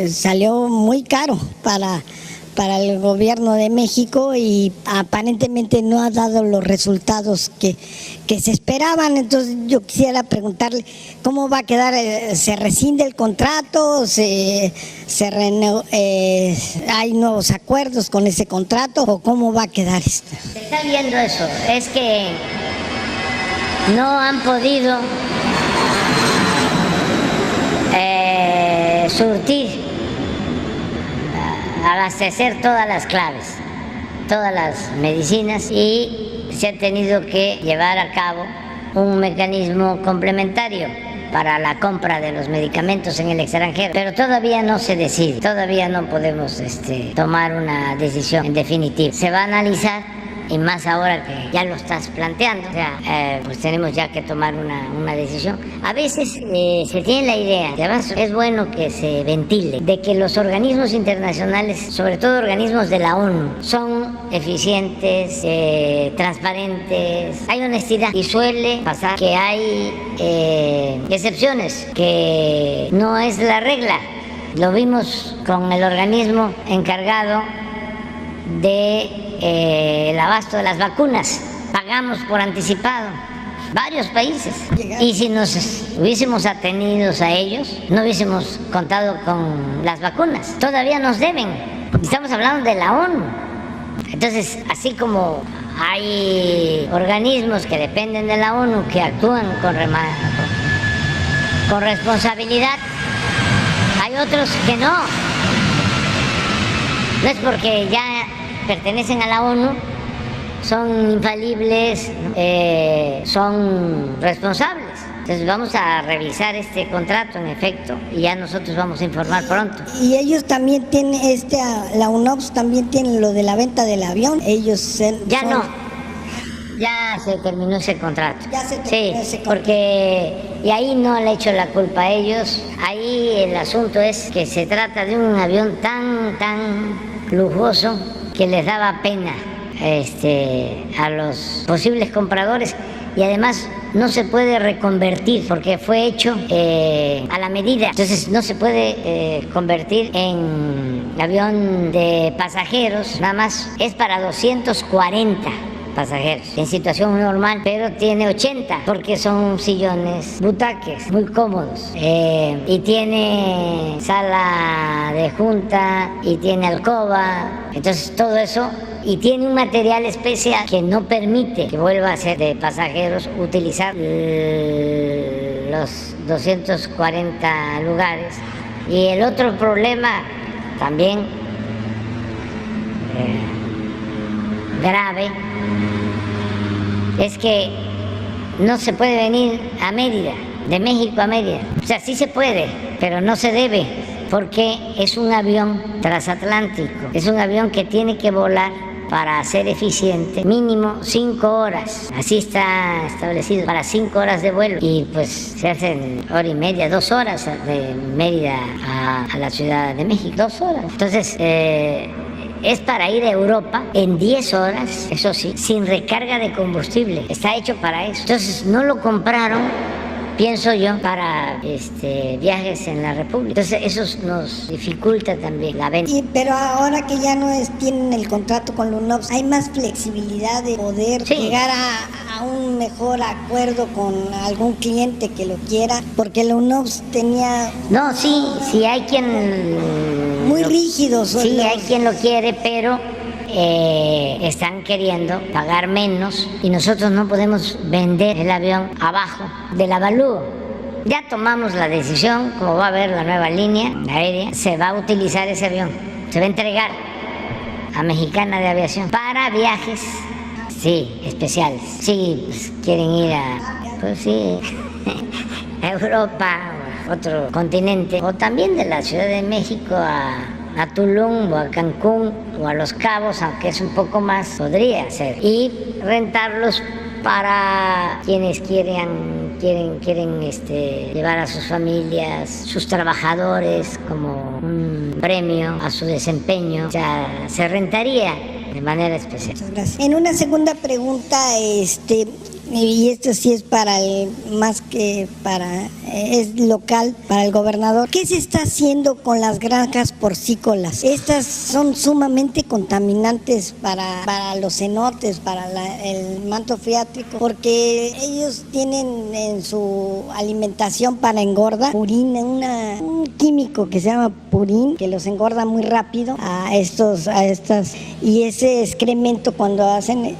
salió muy caro para el gobierno de México y aparentemente no ha dado los resultados que se esperaban. Entonces yo quisiera preguntarle cómo va a quedar, ¿se rescinde el contrato? ¿Hay nuevos acuerdos con ese contrato o cómo va a quedar esto? Se está viendo eso, es que no han podido surtir, abastecer todas las claves, todas las medicinas, y se ha tenido que llevar a cabo un mecanismo complementario para la compra de los medicamentos en el extranjero, pero todavía no se decide, todavía no podemos tomar una decisión en definitiva. Se va a analizar, y más ahora que ya lo estás planteando, o sea, pues tenemos ya que tomar una decisión. A veces se tiene la idea, y además es bueno que se ventile, de que los organismos internacionales, sobre todo organismos de la ONU, son eficientes, transparentes, hay honestidad, y suele pasar que hay excepciones, que no es la regla. Lo vimos con el organismo encargado de el abasto de las vacunas. Pagamos por anticipado varios países, y si nos hubiésemos atenido a ellos no hubiésemos contado con las vacunas. Todavía nos deben. Estamos hablando de la ONU, Entonces, así como hay organismos que dependen de la ONU que actúan con responsabilidad, hay otros que no. No es porque ya pertenecen a la ONU, son infalibles, son responsables. Entonces vamos a revisar este contrato en efecto y ya nosotros vamos a informar pronto. Y ellos también tienen, la UNOPS también tiene lo de la venta del avión. Ellos ya no, ya se terminó ese contrato. Ya se terminó ese contrato. Porque y ahí no le echo la culpa a ellos. Ahí el asunto es que se trata de un avión tan lujoso que les daba pena a los posibles compradores, y además no se puede reconvertir porque fue hecho a la medida. Entonces no se puede convertir en avión de pasajeros, nada más es para 240 pasajeros en situación normal, pero tiene 80 porque son sillones, butaques muy cómodos, y tiene sala de junta y tiene alcoba, entonces todo eso, y tiene un material especial que no permite que vuelva a ser de pasajeros utilizar los 240 lugares. Y el otro problema también grave es que no se puede venir a Mérida, de México a Mérida. O sea, sí se puede, pero no se debe, porque es un avión transatlántico, es un avión que tiene que volar para ser eficiente mínimo 5 horas, así está establecido, para 5 horas de vuelo, y pues se hacen hora y media, 2 horas de Mérida a la Ciudad de México, 2 horas. Entonces es para ir a Europa en 10 horas, eso sí, sin recarga de combustible. Está hecho para eso. Entonces no lo compraron, pienso yo, para viajes en la República. Entonces eso nos dificulta también la venta. Pero ahora que ya no tienen el contrato con la UNOPS, ¿hay más flexibilidad de poder llegar a un mejor acuerdo con algún cliente que lo quiera? Porque la UNOPS tenía... No, sí hay quien... Muy rígidos. Sí, hay quien lo quiere, pero están queriendo pagar menos y nosotros no podemos vender el avión abajo del avalúo. Ya tomamos la decisión, como va a haber la nueva línea aérea, se va a utilizar ese avión, se va a entregar a Mexicana de Aviación para viajes, especiales. Sí, pues, quieren ir a Europa, o otro continente, o también de la Ciudad de México a Tulum o a Cancún o a Los Cabos, aunque es un poco más, podría ser, y rentarlos para quienes quieren llevar a sus familias, sus trabajadores, como un premio a su desempeño. O sea, se rentaría de manera especial. Muchas gracias. En una segunda pregunta, y esto sí es para es local, para el gobernador. ¿Qué se está haciendo con las granjas porcícolas? Estas son sumamente contaminantes para los cenotes, para el manto freático, porque ellos tienen en su alimentación para engorda purín, un químico que se llama purín, que los engorda muy rápido y ese excremento cuando hacen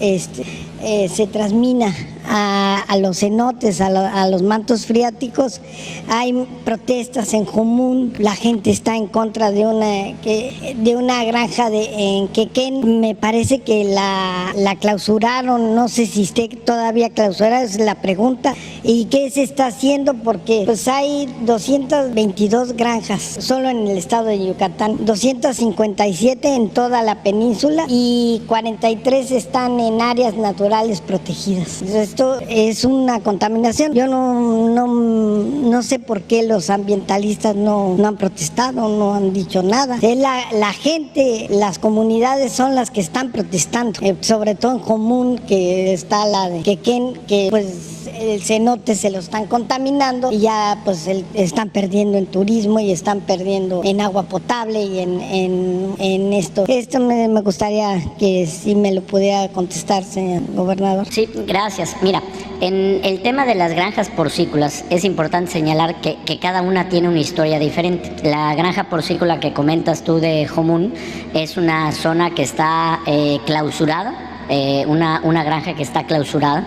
se transmina a los cenotes, a los mantos freáticos. Hay protestas en Jumún, la gente está en contra de una granja en Quequén. Me parece que la clausuraron, no sé si esté todavía clausurada, es la pregunta. ¿Y qué se está haciendo? Porque pues hay 222 granjas solo en el estado de Yucatán, 257 en toda la península y 43 están en áreas naturales protegidas. Esto es una contaminación. Yo no sé por qué los ambientalistas no han protestado, no han dicho nada. Es la gente, las comunidades son las que están protestando, sobre todo en Jumún, que está la de Quequén, que pues pues el cenote se lo están contaminando y ya pues están perdiendo en turismo y están perdiendo en agua potable y en esto. Esto me gustaría que si me lo pudiera contestar, señor gobernador. Sí, gracias. Mira, en el tema de las granjas porcícolas es importante señalar que cada una tiene una historia diferente. La granja porcícola que comentas tú de Jomún es una zona que está clausurada, una granja que está clausurada.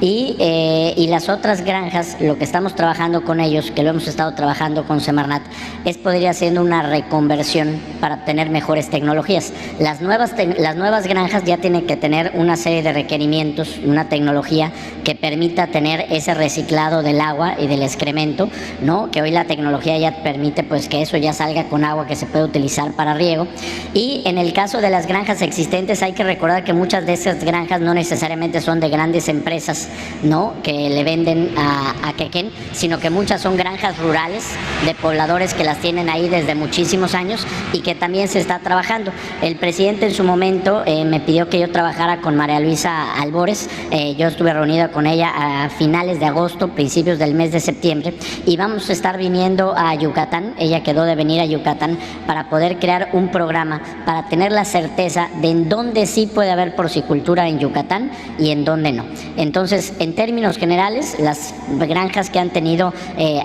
Y las otras granjas, lo que estamos trabajando con ellos, que lo hemos estado trabajando con Semarnat, es poder ir haciendo una reconversión para obtener mejores tecnologías. Las nuevas granjas ya tienen que tener una serie de requerimientos, una tecnología que permita tener ese reciclado del agua y del excremento, ¿no? Que hoy la tecnología ya permite pues que eso ya salga con agua que se puede utilizar para riego. Y en el caso de las granjas existentes hay que recordar que muchas de esas granjas no necesariamente son de grandes empresas, ¿no? Que le venden a Quequén, sino que muchas son granjas rurales de pobladores que las tienen ahí desde muchísimos años y que también se está trabajando. El presidente en su momento me pidió que yo trabajara con María Luisa Albores. Yo estuve reunida con ella a finales de agosto, principios del mes de septiembre, y vamos a estar viniendo a Yucatán. Ella quedó de venir a Yucatán para poder crear un programa para tener la certeza de en dónde sí puede haber porcicultura en Yucatán y en dónde no. Entonces, en términos generales, las granjas que han tenido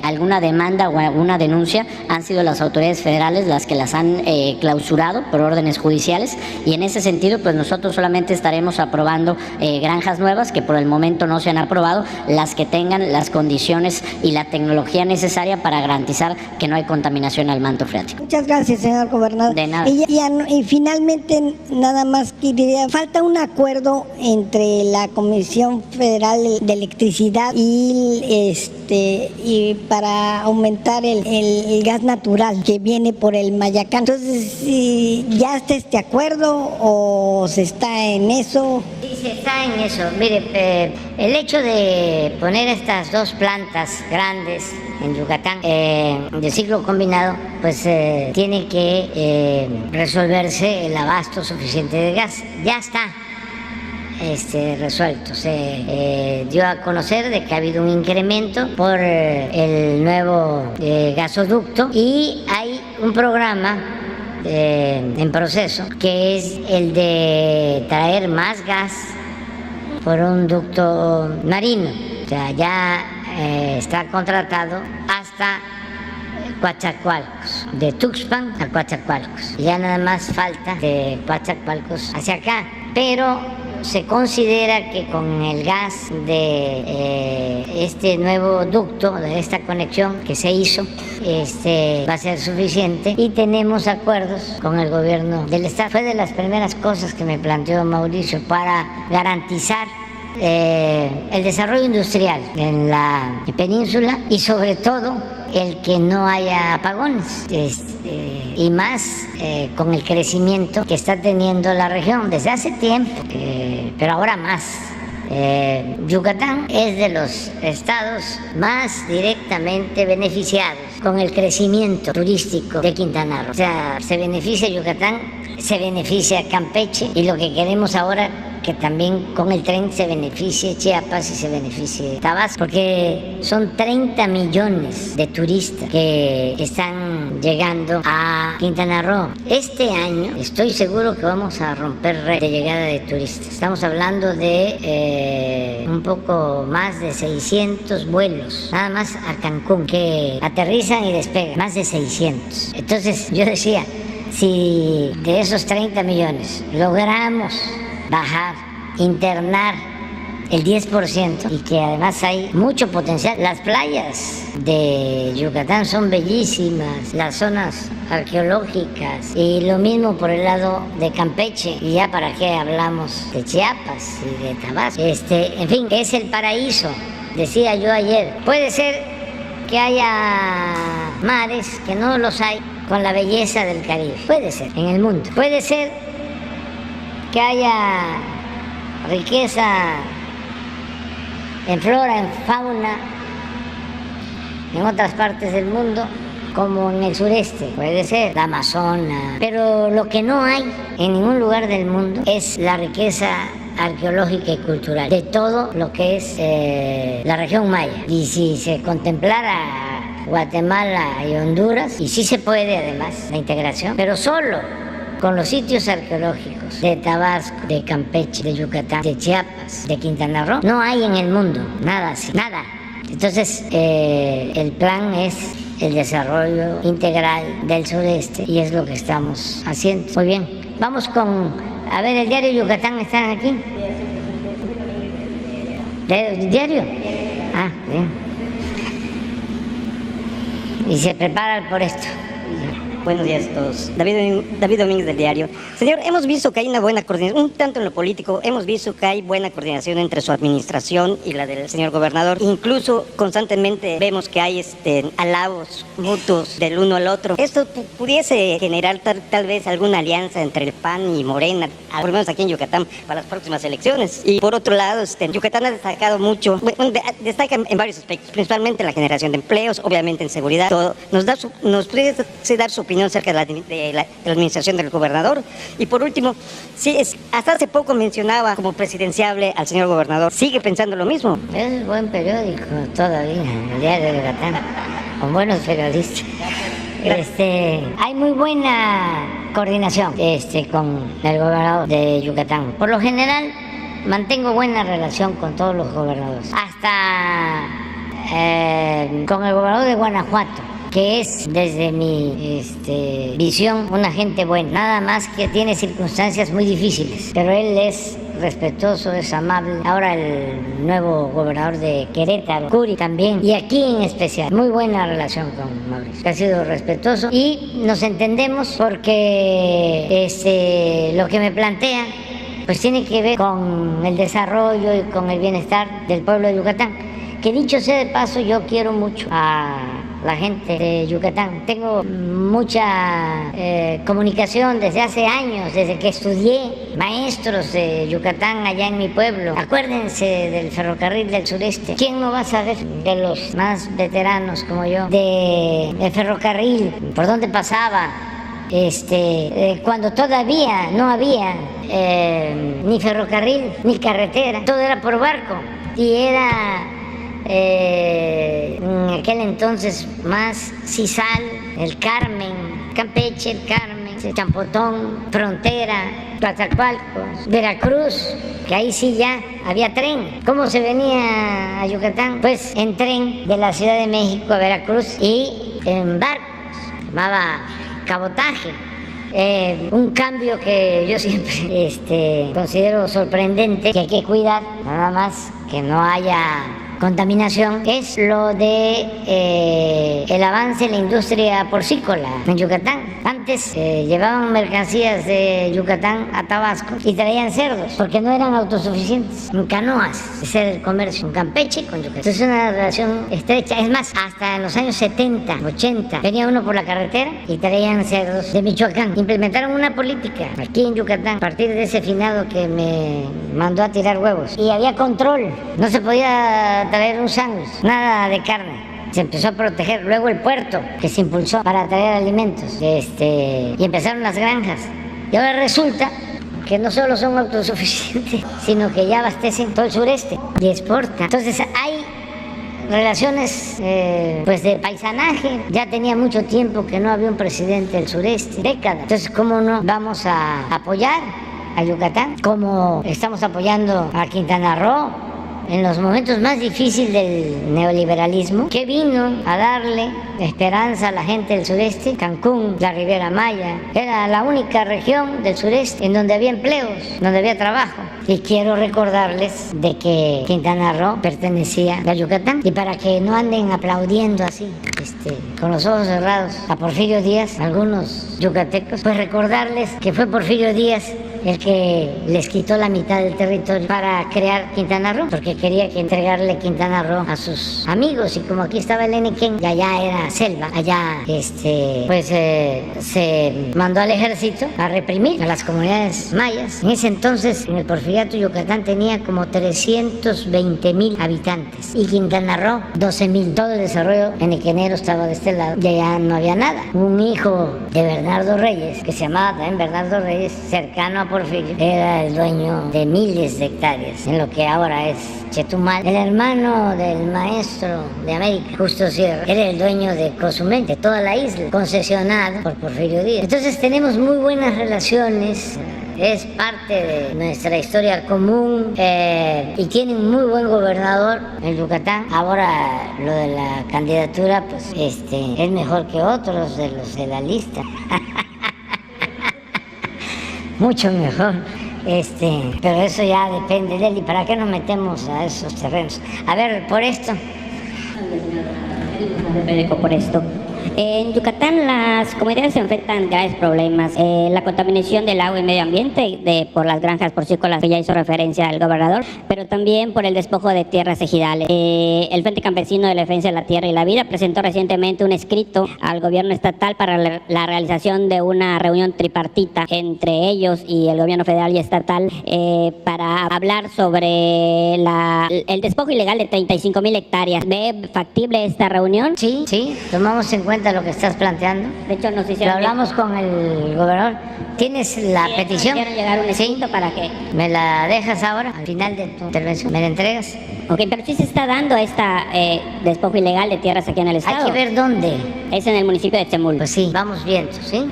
alguna demanda o alguna denuncia han sido las autoridades federales las que las han clausurado por órdenes judiciales, y en ese sentido pues nosotros solamente estaremos aprobando granjas nuevas que por el momento no se han aprobado, las que tengan las condiciones y la tecnología necesaria para garantizar que no hay contaminación al manto freático. Muchas gracias, señor gobernador. De nada. Y finalmente, nada más quería, falta un acuerdo entre la Comisión Federal de Electricidad y para aumentar el gas natural que viene por el Mayacán. Entonces, ¿ya está este acuerdo o se está en eso? Sí, se está en eso. Mire, el hecho de poner estas dos plantas grandes en Yucatán de ciclo combinado, pues tiene que resolverse el abasto suficiente de gas. Ya está resuelto. Se dio a conocer de que ha habido un incremento por el nuevo gasoducto, y hay un programa en proceso que es el de traer más gas por un ducto marino. O sea, ya está contratado hasta Coatzacoalcos, de Tuxpan a Coatzacoalcos. Ya nada más falta de Coatzacoalcos hacia acá, pero se considera que con el gas de este nuevo ducto, de esta conexión que se hizo, va a ser suficiente, y tenemos acuerdos con el gobierno del estado. Fue de las primeras cosas que me planteó Mauricio para garantizar el desarrollo industrial en la península, y sobre todo el que no haya apagones, y más con el crecimiento que está teniendo la región desde hace tiempo, pero ahora más. Yucatán es de los estados más directamente beneficiados con el crecimiento turístico de Quintana Roo. O sea, se beneficia Yucatán, se beneficia Campeche, y lo que queremos ahora que también con el tren se beneficie Chiapas y se beneficie Tabasco, porque son 30 millones de turistas que están llegando a Quintana Roo. Este año estoy seguro que vamos a romper récord de llegada de turistas. Estamos hablando de un poco más de 600 vuelos, nada más a Cancún, que aterrizan y despegan, más de 600. Entonces yo decía, si de esos 30 millones logramos bajar, internar el 10%, y que además hay mucho potencial. Las playas de Yucatán son bellísimas, las zonas arqueológicas, y lo mismo por el lado de Campeche, y ya para qué hablamos de Chiapas y de Tabasco. En fin, es el paraíso, decía yo ayer. Puede ser que haya mares que no los hay con la belleza del Caribe, puede ser, en el mundo. Puede ser que haya riqueza en flora, en fauna, en otras partes del mundo, como en el sureste, puede ser la Amazonas. Pero lo que no hay en ningún lugar del mundo es la riqueza arqueológica y cultural de todo lo que es la región maya. Y si se contemplara Guatemala y Honduras, y sí se puede además la integración, pero solo con los sitios arqueológicos de Tabasco, de Campeche, de Yucatán, de Chiapas, de Quintana Roo, no hay en el mundo nada así, nada. Entonces el plan es el desarrollo integral del sureste y es lo que estamos haciendo. Muy bien, vamos con, a ver, el diario Yucatán, ¿están aquí? ¿El diario? Ah, bien. Y se preparan por esto. Buenos días a todos. David Domínguez del diario. Señor, hemos visto que hay una buena coordinación, un tanto en lo político, hemos visto que hay buena coordinación entre su administración y la del señor gobernador. Incluso constantemente vemos que hay halagos mutuos del uno al otro. ¿Esto pudiese generar tal vez alguna alianza entre el PAN y Morena, por lo menos aquí en Yucatán, para las próximas elecciones? Y por otro lado, Yucatán ha destacado mucho, destaca en varios aspectos, principalmente la generación de empleos, obviamente en seguridad, todo. ¿Nos pudiese dar su opinión acerca de la administración del gobernador? Y por último, hasta hace poco mencionaba como presidenciable al señor gobernador. ¿Sigue pensando lo mismo? Es buen periódico todavía, el diario de Yucatán, con buenos periodistas. Hay muy buena coordinación con el gobernador de Yucatán. Por lo general, mantengo buena relación con todos los gobernadores. Hasta con el gobernador de Guanajuato, que es, desde mi visión, una gente buena, nada más que tiene circunstancias muy difíciles, pero él es respetuoso, es amable. Ahora el nuevo gobernador de Querétaro, Curi, también, y aquí en especial, muy buena relación con Mauricio, que ha sido respetuoso y nos entendemos porque lo que me plantea pues tiene que ver con el desarrollo y con el bienestar del pueblo de Yucatán, que dicho sea de paso, yo quiero mucho a la gente de Yucatán. Tengo mucha comunicación desde hace años, desde que estudié, maestros de Yucatán allá en mi pueblo. Acuérdense del ferrocarril del sureste. ¿Quién no va a saber de los más veteranos como yo del ferrocarril, por dónde pasaba? Cuando todavía no había ni ferrocarril ni carretera, todo era por barco y era en aquel entonces más Sisal, el Carmen, Campeche, el Carmen, Champotón, Frontera, Coatzacoalcos, Veracruz, que ahí sí ya había tren. ¿Cómo se venía a Yucatán? Pues en tren de la Ciudad de México a Veracruz y en barcos, se llamaba cabotaje. Un cambio que yo siempre considero sorprendente, que hay que cuidar, nada más que no haya contaminación, es lo de el avance en la industria porcícola en Yucatán. Antes llevaban mercancías de Yucatán a Tabasco y traían cerdos porque no eran autosuficientes. En canoas, ese era el comercio, en Campeche con Yucatán. Entonces es una relación estrecha. Es más, hasta en los años 70, 80, venía uno por la carretera y traían cerdos de Michoacán. Implementaron una política aquí en Yucatán a partir de ese finado que me mandó a tirar huevos. Y había control, no se podía traer un sándwich, nada de carne. Se empezó a proteger, luego el puerto que se impulsó para traer alimentos, y empezaron las granjas. Y ahora resulta que no solo son autosuficientes, sino que ya abastecen todo el sureste y exportan. Entonces hay relaciones pues de paisanaje. Ya tenía mucho tiempo que no había un presidente del sureste, décadas. Entonces, ¿cómo no vamos a apoyar a Yucatán? Como estamos apoyando a Quintana Roo en los momentos más difíciles del neoliberalismo, que vino a darle esperanza a la gente del sureste. Cancún, la Riviera Maya, era la única región del sureste en donde había empleos, donde había trabajo. Y quiero recordarles de que Quintana Roo pertenecía a Yucatán. Y para que no anden aplaudiendo así, con los ojos cerrados, a Porfirio Díaz, algunos yucatecos, pues recordarles que fue Porfirio Díaz el que les quitó la mitad del territorio para crear Quintana Roo, porque quería que entregarle Quintana Roo a sus amigos, y como aquí estaba el Enequén y allá era selva, allá se mandó al ejército a reprimir a las comunidades mayas. En ese entonces, en el Porfiriato, Yucatán tenía como 320,000 habitantes y Quintana Roo 12,000. Todo el desarrollo enequenero estaba de este lado y allá no había nada. Un hijo de Bernardo Reyes, que se llamaba también Bernardo Reyes, cercano a Porfirio era el dueño de miles de hectáreas en lo que ahora es Chetumal. El hermano del maestro de América, Justo Sierra, era el dueño de Cozumel, de toda la isla, concesionado por Porfirio Díaz. Entonces tenemos muy buenas relaciones. Es parte de nuestra historia común y tiene un muy buen gobernador en Yucatán. Ahora lo de la candidatura pues es mejor que otros de los de la lista. Mucho mejor. Pero eso ya depende de él. ¿Y para qué nos metemos a esos terrenos? A ver, por esto. Por esto. En Yucatán las comunidades se enfrentan graves problemas. La contaminación del agua y medio ambiente por las granjas porcícolas, que ya hizo referencia el gobernador, pero también por el despojo de tierras ejidales. El Frente Campesino de la Defensa de la Tierra y la Vida presentó recientemente un escrito al gobierno estatal para la realización de una reunión tripartita entre ellos y el gobierno federal y estatal para hablar sobre el despojo ilegal de 35,000 hectáreas. ¿Ve factible esta reunión? Sí, tomamos en cuenta lo que estás planteando. De hecho, nos hicieron... Lo hablamos con el gobernador. ¿Tienes la petición? Quiero llegar a un escrito para que... ¿Me la dejas ahora, al final de tu intervención? ¿Me la entregas? Ok, pero sí se está dando esta despojo ilegal de tierras aquí en el estado. Hay que ver dónde. Es en el municipio de Chemul. Pues sí, vamos viendo, ¿sí?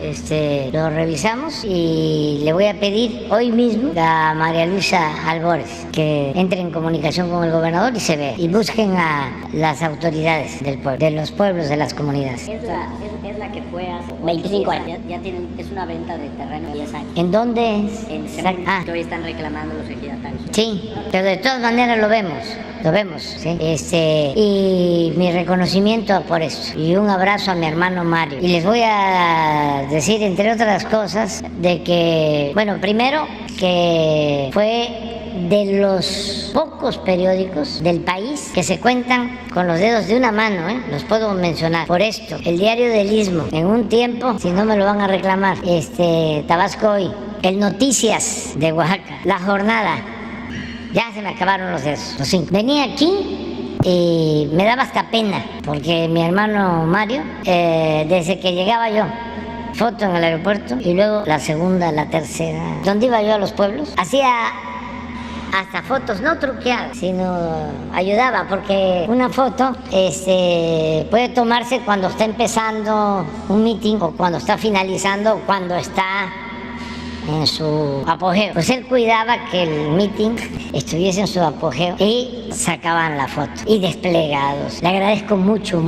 Lo revisamos y le voy a pedir hoy mismo a María Luisa Albores que entre en comunicación con el gobernador y se ve. Y busquen a las autoridades del pueblo, de los pueblos, de las comunidades. Es la que fue hace 25 años. Ya tienen, es una venta de terreno de 10 años. ¿En dónde es? En hoy están reclamando los ejidatarios. Sí, pero de todas maneras lo vemos, ¿sí? Y mi reconocimiento por esto, y un abrazo a mi hermano Mario. Y les voy a decir, entre otras cosas, de que, bueno, primero, que fue de los pocos periódicos del país que se cuentan con los dedos de una mano, los puedo mencionar. Por esto, el Diario del Istmo, en un tiempo, si no me lo van a reclamar, Tabasco Hoy, el Noticias de Oaxaca, La Jornada, ya se me acabaron los dedos, los 5. Venía aquí y me daba hasta pena, porque mi hermano Mario, desde que llegaba yo, foto en el aeropuerto, y luego la segunda, la tercera, donde iba yo a los pueblos, hacía hasta fotos no truqueadas, sino ayudaba, porque una foto puede tomarse cuando está empezando un meeting o cuando está finalizando o cuando está en su apogeo. Pues él cuidaba que el meeting estuviese en su apogeo y sacaban la foto y desplegados. Le agradezco mucho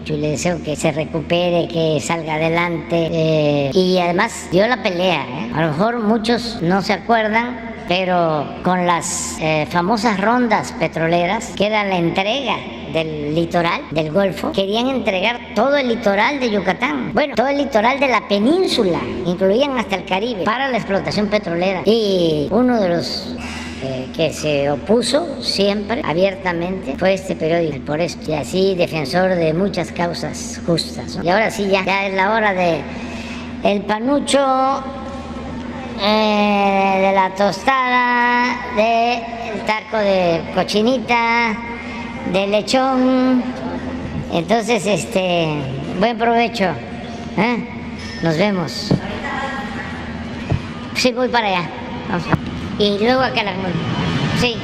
y le deseo que se recupere, que salga adelante y además dio la pelea. A lo mejor muchos no se acuerdan, pero con las famosas rondas petroleras, que era la entrega del litoral, del Golfo, querían entregar todo el litoral de Yucatán, bueno, todo el litoral de la península, incluían hasta el Caribe, para la explotación petrolera. Y uno de los que se opuso siempre, abiertamente, fue este periódico, Por Esto, y así defensor de muchas causas justas, ¿no? Y ahora sí, ya es la hora de el panucho, de la tostada, del taco de cochinita, de lechón. Entonces, buen provecho, nos vemos. Sí, voy para allá. Vamos. Y luego acá la... Sí.